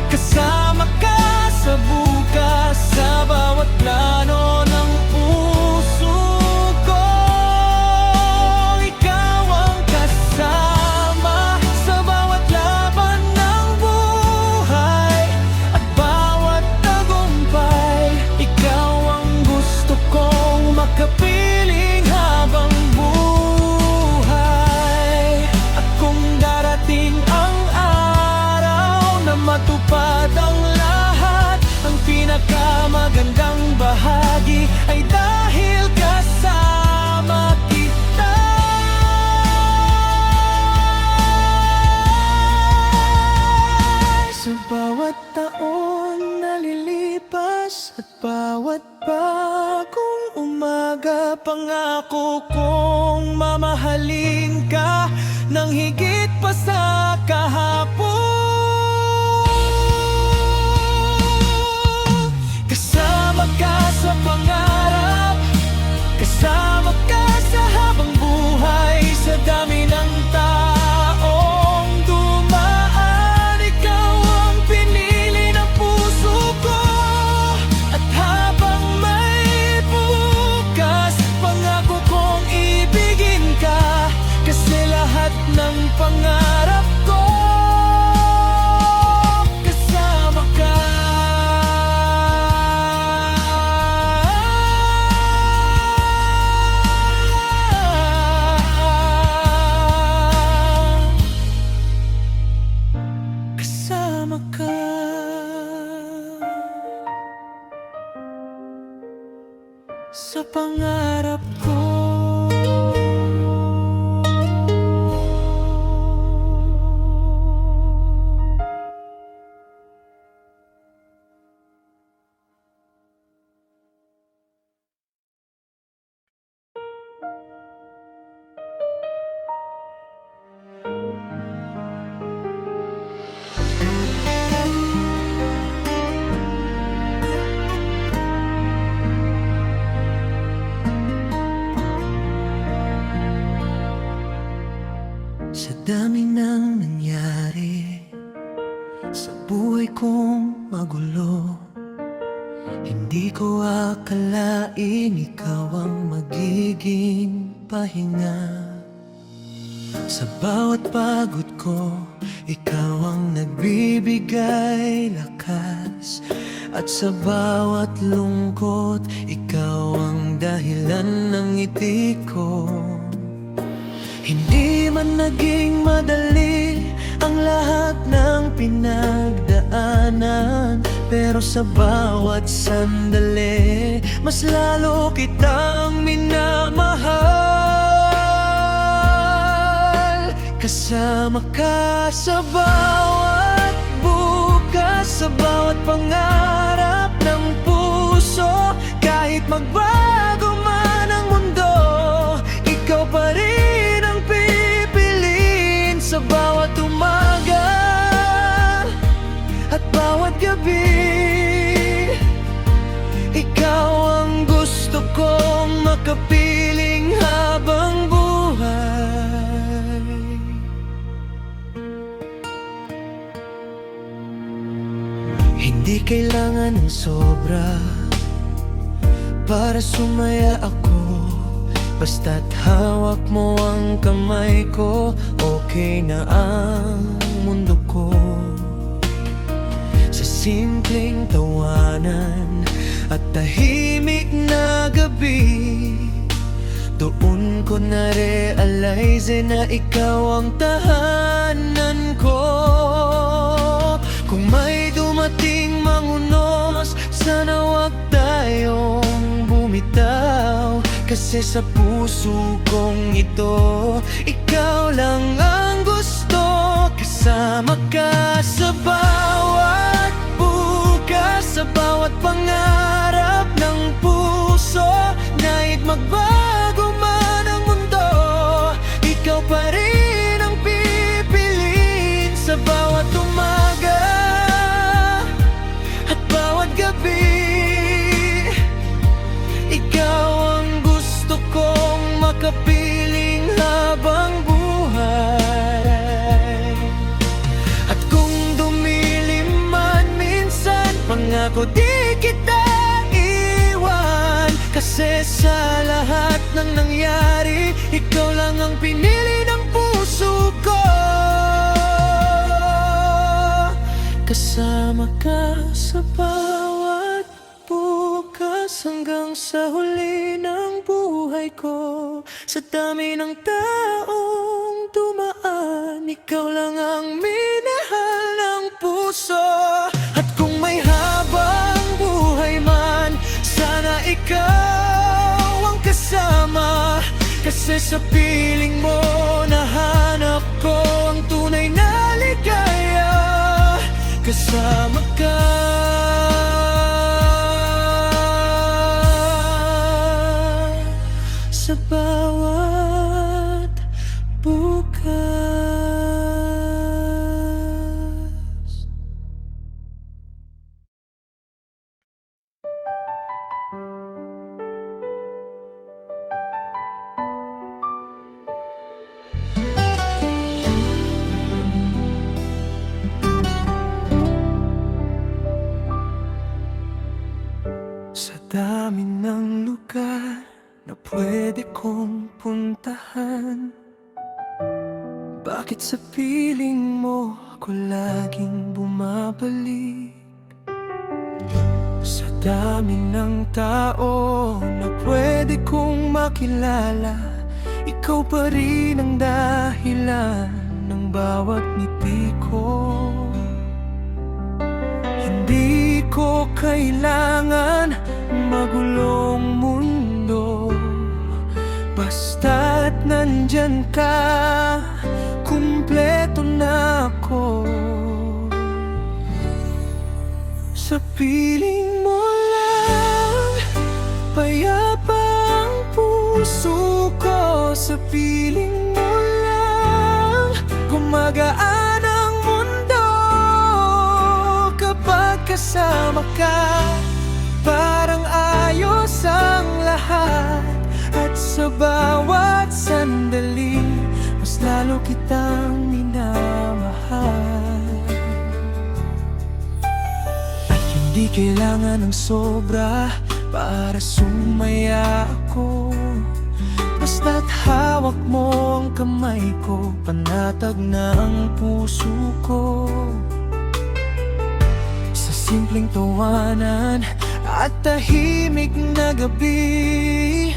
kasama ka sa bukas, sa bawat plano ng puso ko. Ikaw ang kasama sa bawat laban ng buhay at bawat tagumpay. Ikaw ang gusto kong makapiling habang buhay. At kung darating ang araw na matupad ang lahat, ang pinakamagandang bahagi ay dahil kasama kita. Sa bawat taon na lilipas at bawat bagong umaga, pangako kong mamahalin ka nang higit pa sa kahapon. Kasama ka sa pangarap, kasama ka sa habang buhay. Sa dami ng taong dumaan, ikaw ang pinili ng puso ko. At habang may bukas, pangako kong ibigin ka. Kasi lahat ng pangarap ko Sa dami ng nangyari sa buhay kong magulo, hindi ko akalain ikaw ang magiging pahinga. Sa bawat pagod ko, ikaw ang nagbibigay lakas. At sa bawat lungkot, ikaw ang dahilan ng ngiti ko. Hindi man naging madali ang lahat ng pinagdaanan, pero sa bawat sandali, mas lalo kitang minamahal. Kasama ka sa bawat bukas, sa bawat pangarap ng puso. Kahit magbago man ang mundo, ikaw pa rin ang pipiliin. Sa bawat umaga at bawat gabi, ikaw ang gusto kong makapiling habang buhay. Hindi kailangan ng sobra para sumaya ako. Basta't hawak mo ang kamay ko, okay na ang mundo ko. Sa simpleng tawanan at tahimik na gabi, doon ko na-realize na ikaw ang tahanan ko. Kung may dumating mang unos, sana wag tayong bumitaw. Kasi sa puso kong ito, ikaw lang ang gusto. Kasama ka sa bawat bukas, sa bawat pangarap ng puso. Kahit magbago man ang mundo, ikaw pa rin ang pipiliin. Sa bawat umaga at bawat gabi, ikaw ang gusto kong makapiling habang buhay. At kung dumilim man minsan, pangako di kita iwan. Kasi sa lahat ng nangyari, ikaw lang ang pinili ng puso ko. Kasama ka sa bawat bukas, hanggang sa huli ng buhay ko. Sa dami ng taong dumaan, ikaw lang ang minahal ng puso. At kung may habang buhay man, sana ikaw ang kasama. Kasi sa piling mo, nahanap ko ang tunay na ligaya. Kasama ka sa bawat bukas. Sa dami ng lugar na pwede kong puntahan, bakit sa piling mo ako laging bumabalik? Sa dami ng tao na pwede kong makilala, ikaw pa rin ang dahilan ng bawat ngiti ko. Hindi ko kailangan magulong mundo, basta't nandyan ka, kumpleto na ako. Sa piling mo lang, payapa ang puso ko. Sa piling mo lang, gumagaan ang mundo. Kapag kasama ka, parang ayos ang lahat. At sa bawat sandali, mas lalo lalo kitang minamahal. At hindi kailangan ng sobra para sumaya ako. Basta't hawak mo ang kamay ko, panatag na ang puso ko. Sa simpleng tawanan at tahimik na gabi,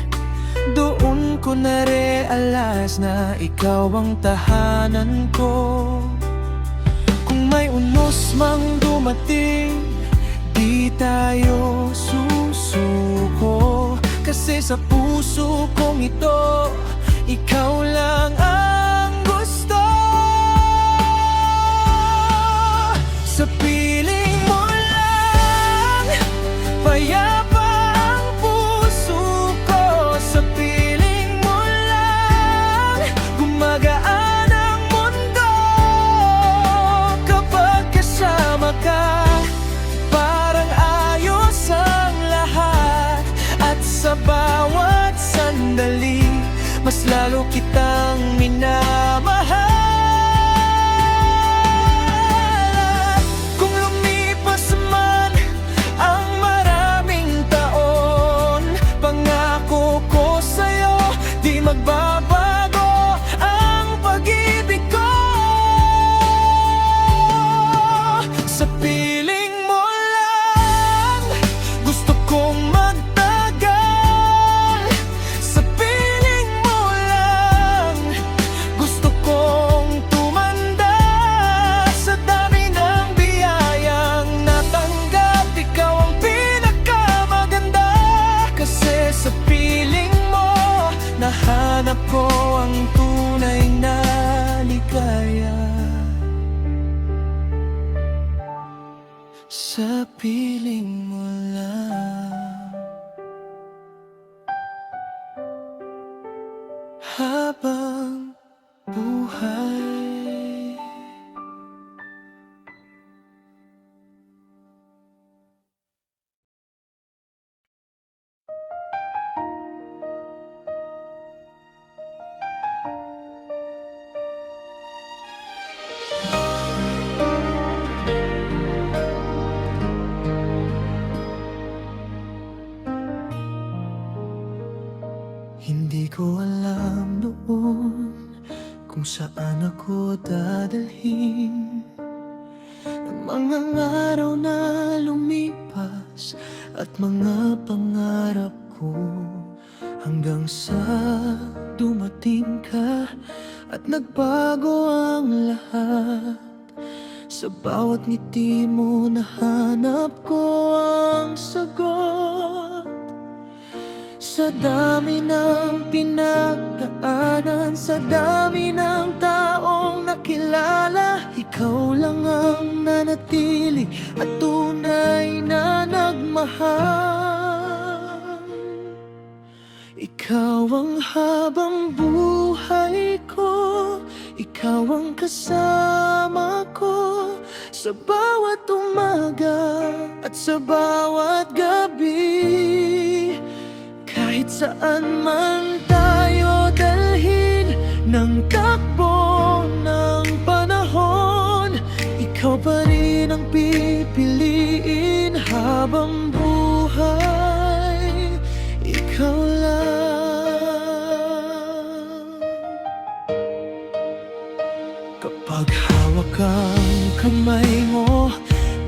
doon ko na-realize na ikaw ang tahanan ko. Kung may unos mang dumating, di tayo susuko. Kasi sa puso kong ito, ikaw lang ang gusto. Sa piling mo lang, payapa ang puso ko. Sa piling mo lang, gumagaan ang mundo. Kapag kasama ka, parang ayos ang lahat. At sa bawat sandali, mas lalo kitang minamahal. Kung lumipas man ang maraming taon, pangako ko sa'yo, di magbabago ang pag-ibig ko. Sa piling mo lang, gusto kong magtagal. Sa piling mo lang, gusto kong tumanda. Sa dami ng biyayang natanggap, ikaw ang pinakamaganda. Kasi sa piling mo, nahanap ko ang tunay na ligaya. Sa piling mo lang, habang buhay. Hindi ko alam noon kung saan ako dadalhin ng mga araw na lumipas at mga pangarap ko, hanggang sa dumating ka at nagbago ang lahat. Sa bawat ngiti mo nahanap ko ang sagot. Sa dami ng pinagdaanan, sa dami ng taong nakilala, ikaw lang ang nanatili at tunay na nagmahal. Ikaw ang habang buhay ko, ikaw ang kasama ko sa bawat umaga at sa bawat gabi. Kahit saan man tayo dalhin ng takbo ng panahon, ikaw pa rin ang pipiliin habang buhay. Ikaw lang. Kapag hawak ang kamay mo,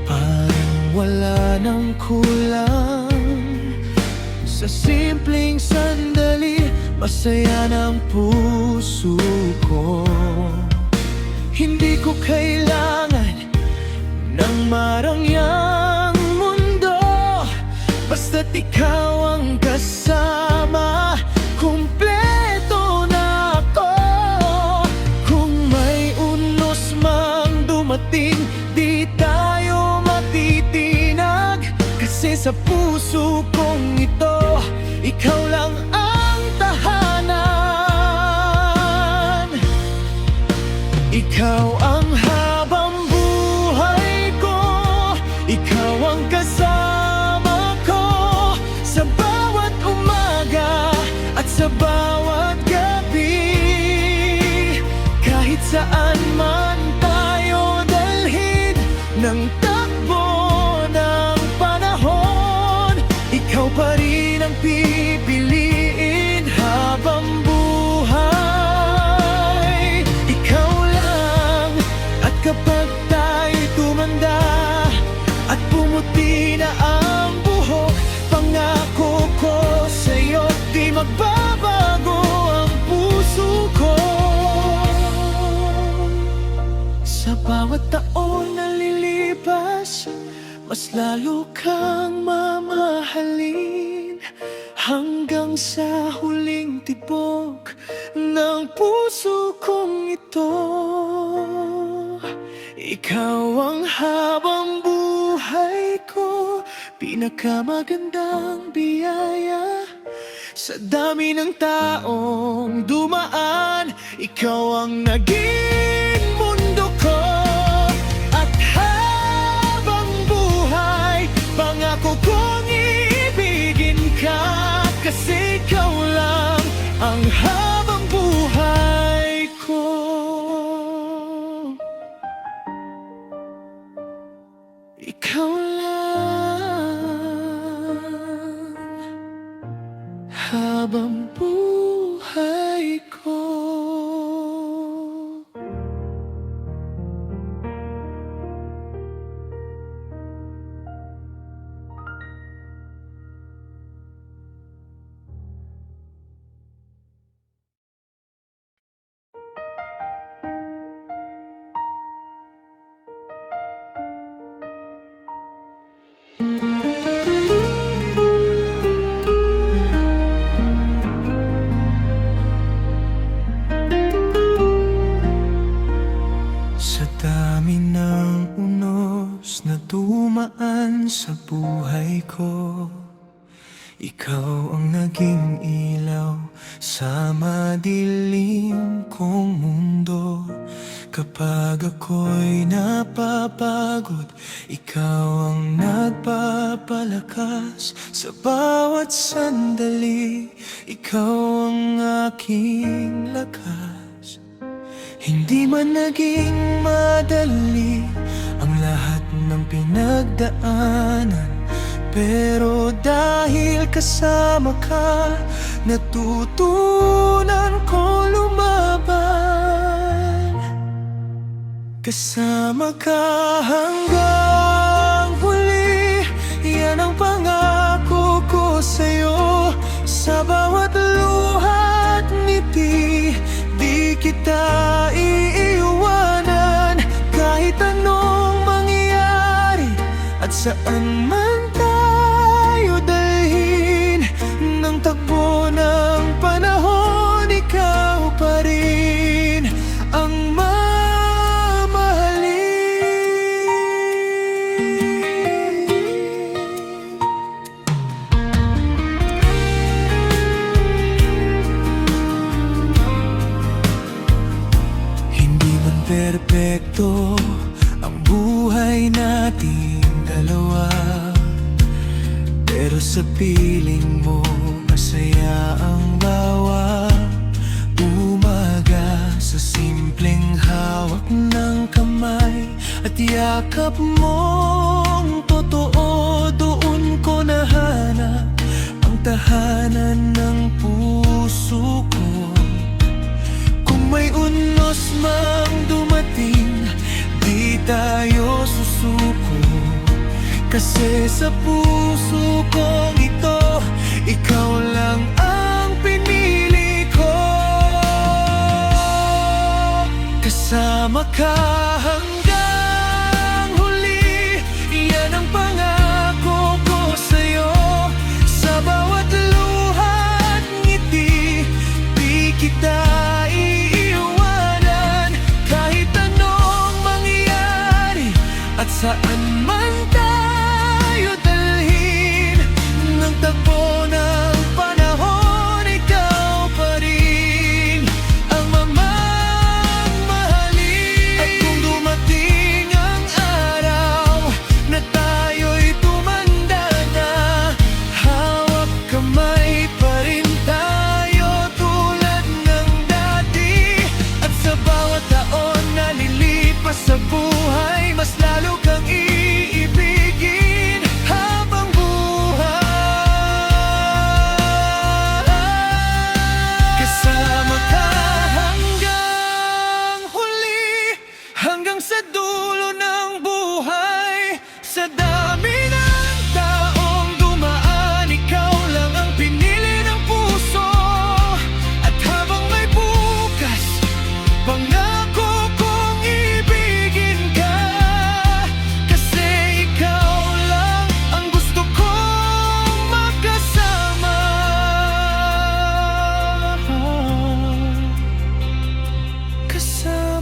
parang wala nang kulang. Sa simpleng sandali, masaya ng puso ko. Hindi ko kailangan ng marangyang mundo, basta't ikaw ang kasama, kumpleto na ako. Kung may unos mang dumating, di tayo matitinag. Kasi sa puso kong ito, ikaw lang ang tahanan. Ikaw ang habang buhay ko, ikaw ang kasama ko sa bawat umaga at sa bawat gabi. Kahit saan man tayo dalhin ng takbo ng panahon, ikaw pa rin ang pipiliin habang buhay. Ikaw lang. At kapag tayo'y tumanda at pumuti na ang buhok, pangako ko sa'yo, di magbabago ang puso ko. Sa bawat taon na lilipas, mas lalo kang mamahalin, hanggang sa huling tibok ng puso kong ito. Ikaw ang habang buhay ko, pinakamagandang biyaya. Sa dami ng taong dumaan, ikaw ang naging mundo ko. At habang buhay, pangako kong iibigin ka, kasi ikaw lang ang habang buhay ko. Ikaw lang habang buhay ko. Sa dami ng unos na dumaan sa buhay ko, ikaw ang naging ilaw sa madilim kong mundo. Kapag ako'y napapagod, ikaw ang nagpapalakas. Sa bawat sandali, ikaw ang aking lakas. Hindi man naging madali ang lahat ng pinagdaanan, pero dahil kasama ka, natutunan ko lumaban. Kasama ka hanggang huli, yan ang pangako ko sa'yo. Sa bawat luha at ngiti, di kita iiwanan. Kahit anong mangyari at saan man tayo dalhin ng takbo ng panahon, ikaw pa rin ang perpekto ang buhay nating dalawa, pero sa piling mo masaya ang bawat umaga. Sa simpleng hawak ng kamay at yakap mong totoo, doon ko nahanap ang tahanan ng puso ko. May unos mang dumating, di tayo susuko, kasi sa puso kong ito, ikaw lang ang pinili ko. Kasama ka hanggang huli, yan ang pangako ko sa'yo. Sa bawat luha at ngiti, di kita saan man tayo dalhin ng takbo ng panahon, ikaw pa rin ang mamamahalin. At kung dumating ang araw na tayo'y tumanda na, hawak kamay pa rin tayo tulad ng dati. At sa bawat taon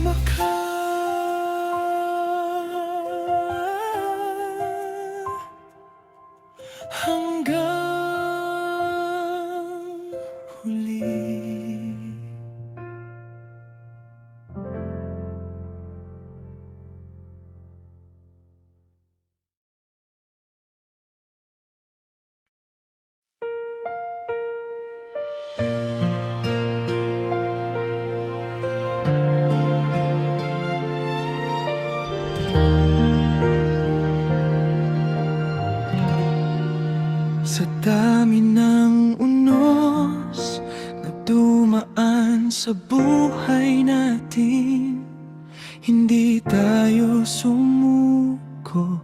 kasama ka hanggang huli. Sa dami ng unos na dumaan sa buhay natin, hindi tayo sumuko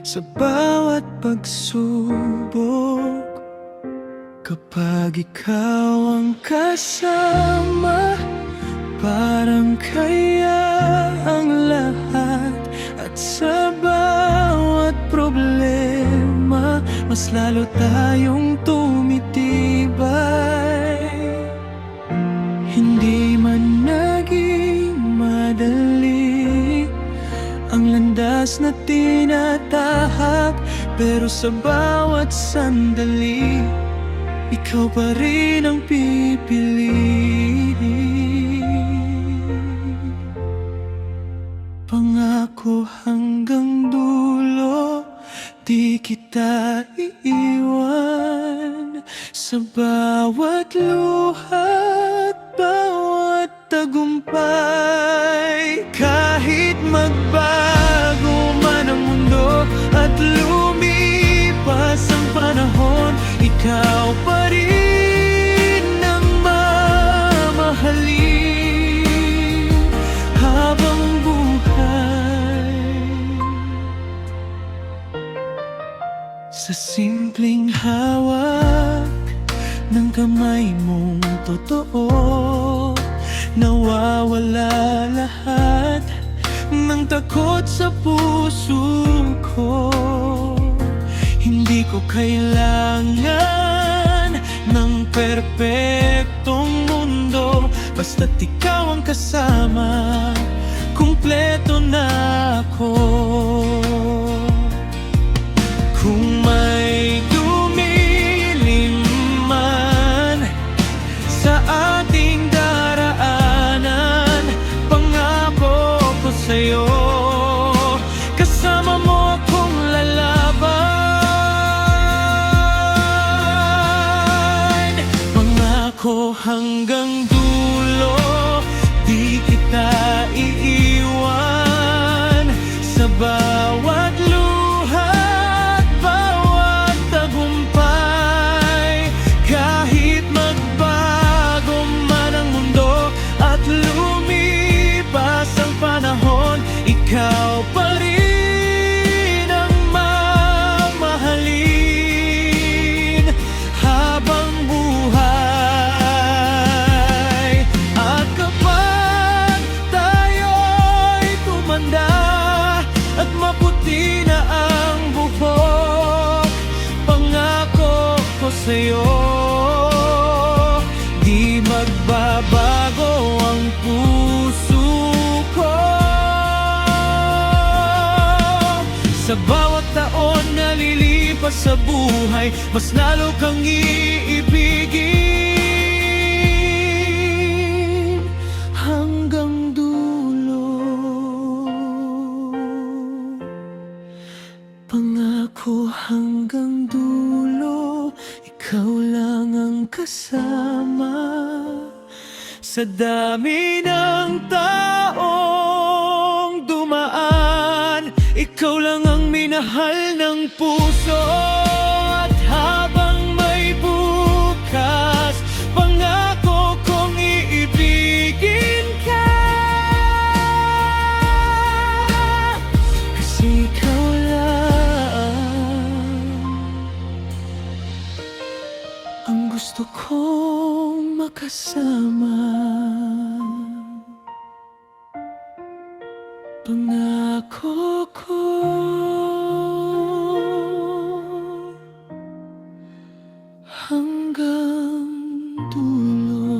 sa bawat pagsubok. Kapag ikaw ang kasama, parang kaya ang lahat. At sa bawat problema, mas lalo tayong tumitibay. Hindi man naging madali ang landas na tinatahak, pero sa bawat sandali, ikaw pa rin ang pipiliin. Pangako hanggang dulo, di kita iiwan. Sa bawat luha at bawat tagumpay, kahit magbago man ang mundo at lumipas ang panahon, ikaw pa rin ang mamahalin habang buhay. Sa simpleng hawak ng kamay mong totoo, nawawala lahat ng takot sa puso ko. Hindi ko kailangan ng perpektong mundo, basta't ikaw ang kasama, kumpleto na ako. Kung may dumilim man sa ating daraanan, pangako ko sa'yo, kasama mo akong lalaban. Pangako hanggang dulo, di kita iiwan. Sa bawat luha at bawat tagumpay, kahit magbago man ang mundo at lumipas ang panahon, ikaw pa rin ang mamahalin habang buhay. At kapag tayo'y tumanda at maputi na ang buhok, pangako ko sa'yo, di magbabago ang puso ko. Sa bawat taon na lilipas sa buhay, mas lalo kang iibigin hanggang dulo. Pangako hanggang dulo, ikaw lang ang kasama. Sa dami ng taong dumaan, ikaw lang ang minahal ng puso. At habang may bukas, pangako kong iibigin ka. Kasi ikaw lang ang gusto kong makasama. Pangako ko hanggang dulo.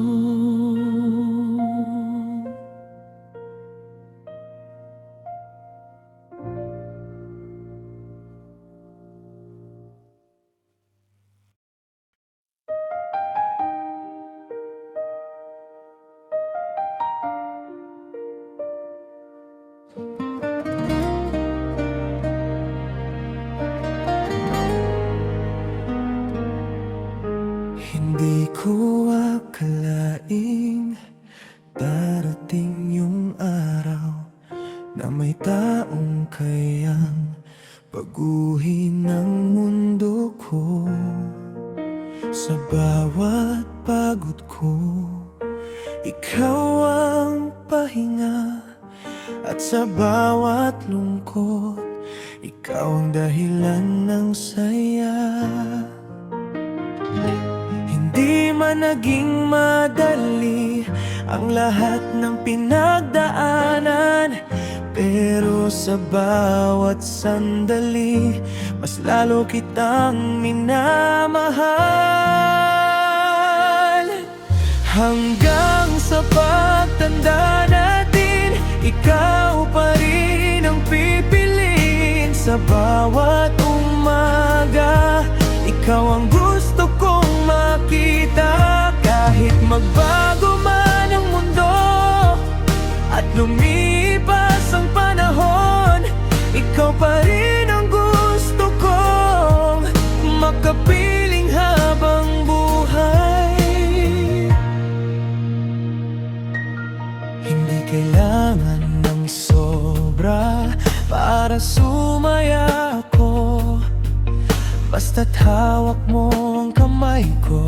na may taong kayang baguhin ang mundo ko. Sa bawat pagod ko, ikaw ang pahinga. At sa bawat lungkot, ikaw ang dahilan ng saya. Hindi man naging madali ang lahat ng pinagdaanan, pero sa bawat sandali, mas lalo kitang minamahal. Hanggang sa pagtanda natin, ikaw pa rin ang pipiliin. Sa bawat umaga, ikaw ang gusto kong makita. Kahit magbago man ang mundo at lumipas ang panahon, ikaw pa rin ang gusto kong makapiling habang buhay. Hindi kailangan ng sobra para sumaya ako. Basta't hawak mo ang kamay ko,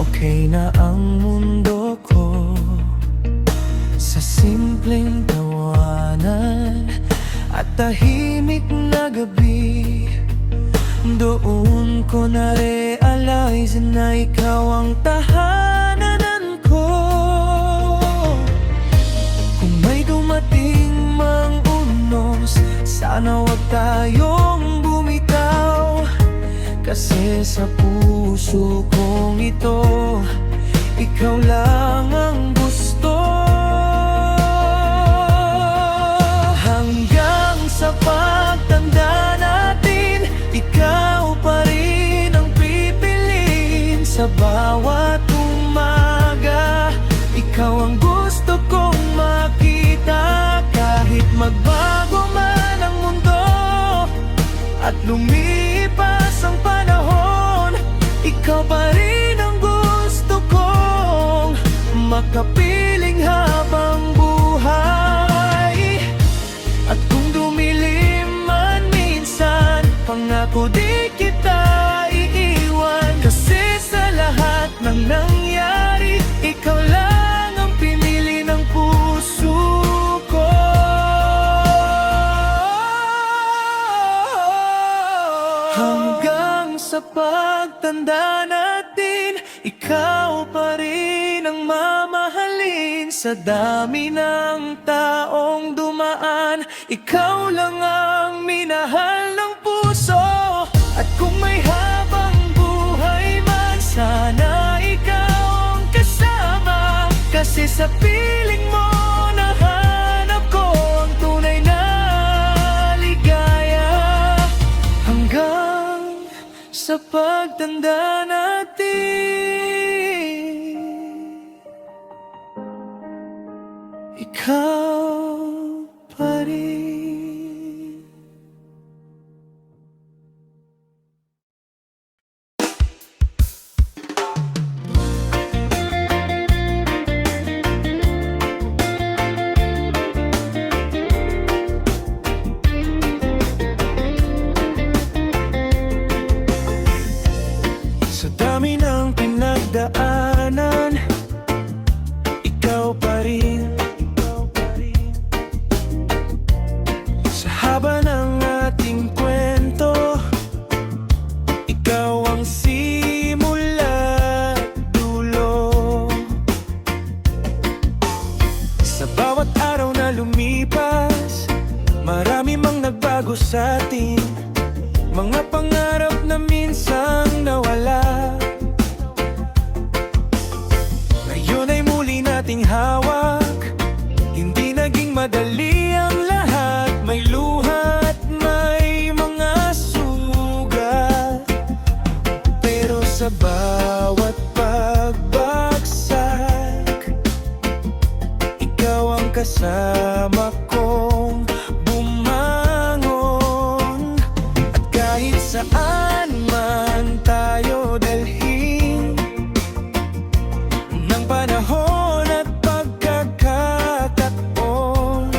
okay na ang mundo ko. Sa simpleng tawanan at tahimik na gabi, doon ko na-realize na ikaw ang tahanan ko. Kung may dumating mang unos, sana wag tayong bumitaw. Kasi sa puso kong ito, ikaw lang ang gusto. Hanggang sa pagtanda natin, ikaw pa rin ang pipiliin. Sa bawat umaga, ikaw ang gusto kong makita. Kahit magbago man ang mundo at lumipas ang panahon, ikaw pa rin ang gusto kong makapiling habang buhay. At kung dumilim man minsan, pangako di kita iiwan. Kasi sa lahat ng nangyari, ikaw lang ang pinili ng puso ko. Hanggang sa pagtanda natin, ikaw pa rin ang mamahalin. Sa dami ng taong dumaan, ikaw lang ang minahal ng puso. At kung may habang buhay man, sana ikaw ang kasama. Kasi sa piling mo, nahanap ko ang tunay na ligaya. Hanggang sa pagtanda natin, ikaw pa rin. Sa dami ng pinagdaanan, ikaw pa rin. Sa haba ng ating kwento, ikaw ang simula at dulo. Sa bawat araw na lumipas, marami mang nagbago sa atin. Mga pangarap na minsang nawala, ngayon ay muli nating hawak. Hindi naging madali ang lahat, may luha at may mga sugat. Pero sa bawat pagbagsak, ikaw ang kasama kong bumangon. At kahit saan man tayo dalhin ng panahon at pagkakataon,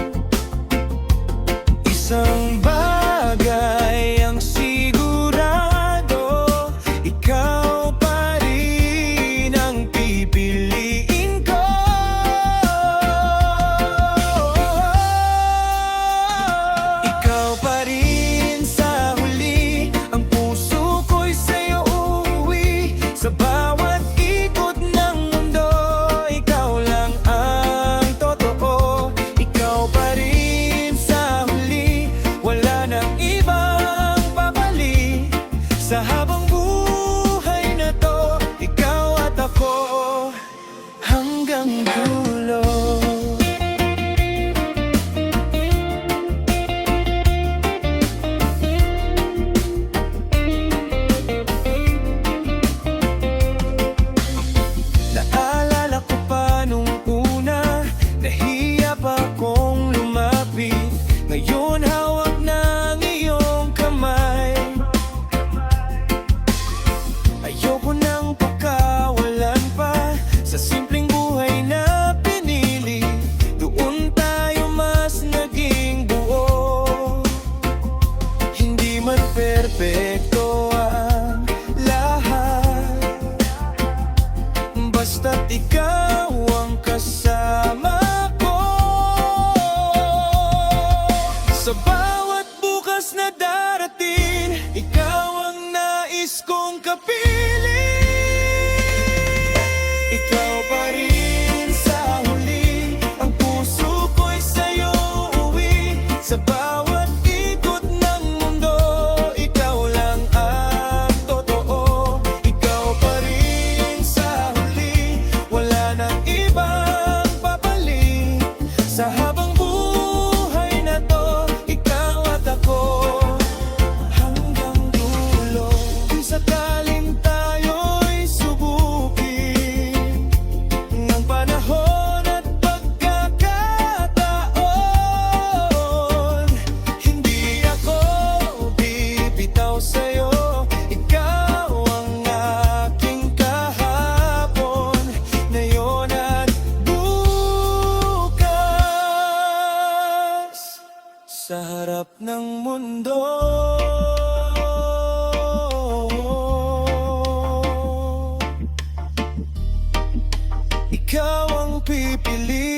Sa bawat ikot ng mundo, ikaw lang ang totoo. Ikaw pa rin sa huli, wala nang ibang papalit. Sa habang buhay na to, ikaw at ako hanggang dulo. Kung sakaling tayo'y subukin ng panahon at pagkakataon, hindi ako bibitaw sa'yo. Ikaw ang aking kahapon, ngayon at bukas. Sa harap ng mundo, ikaw ang pipili.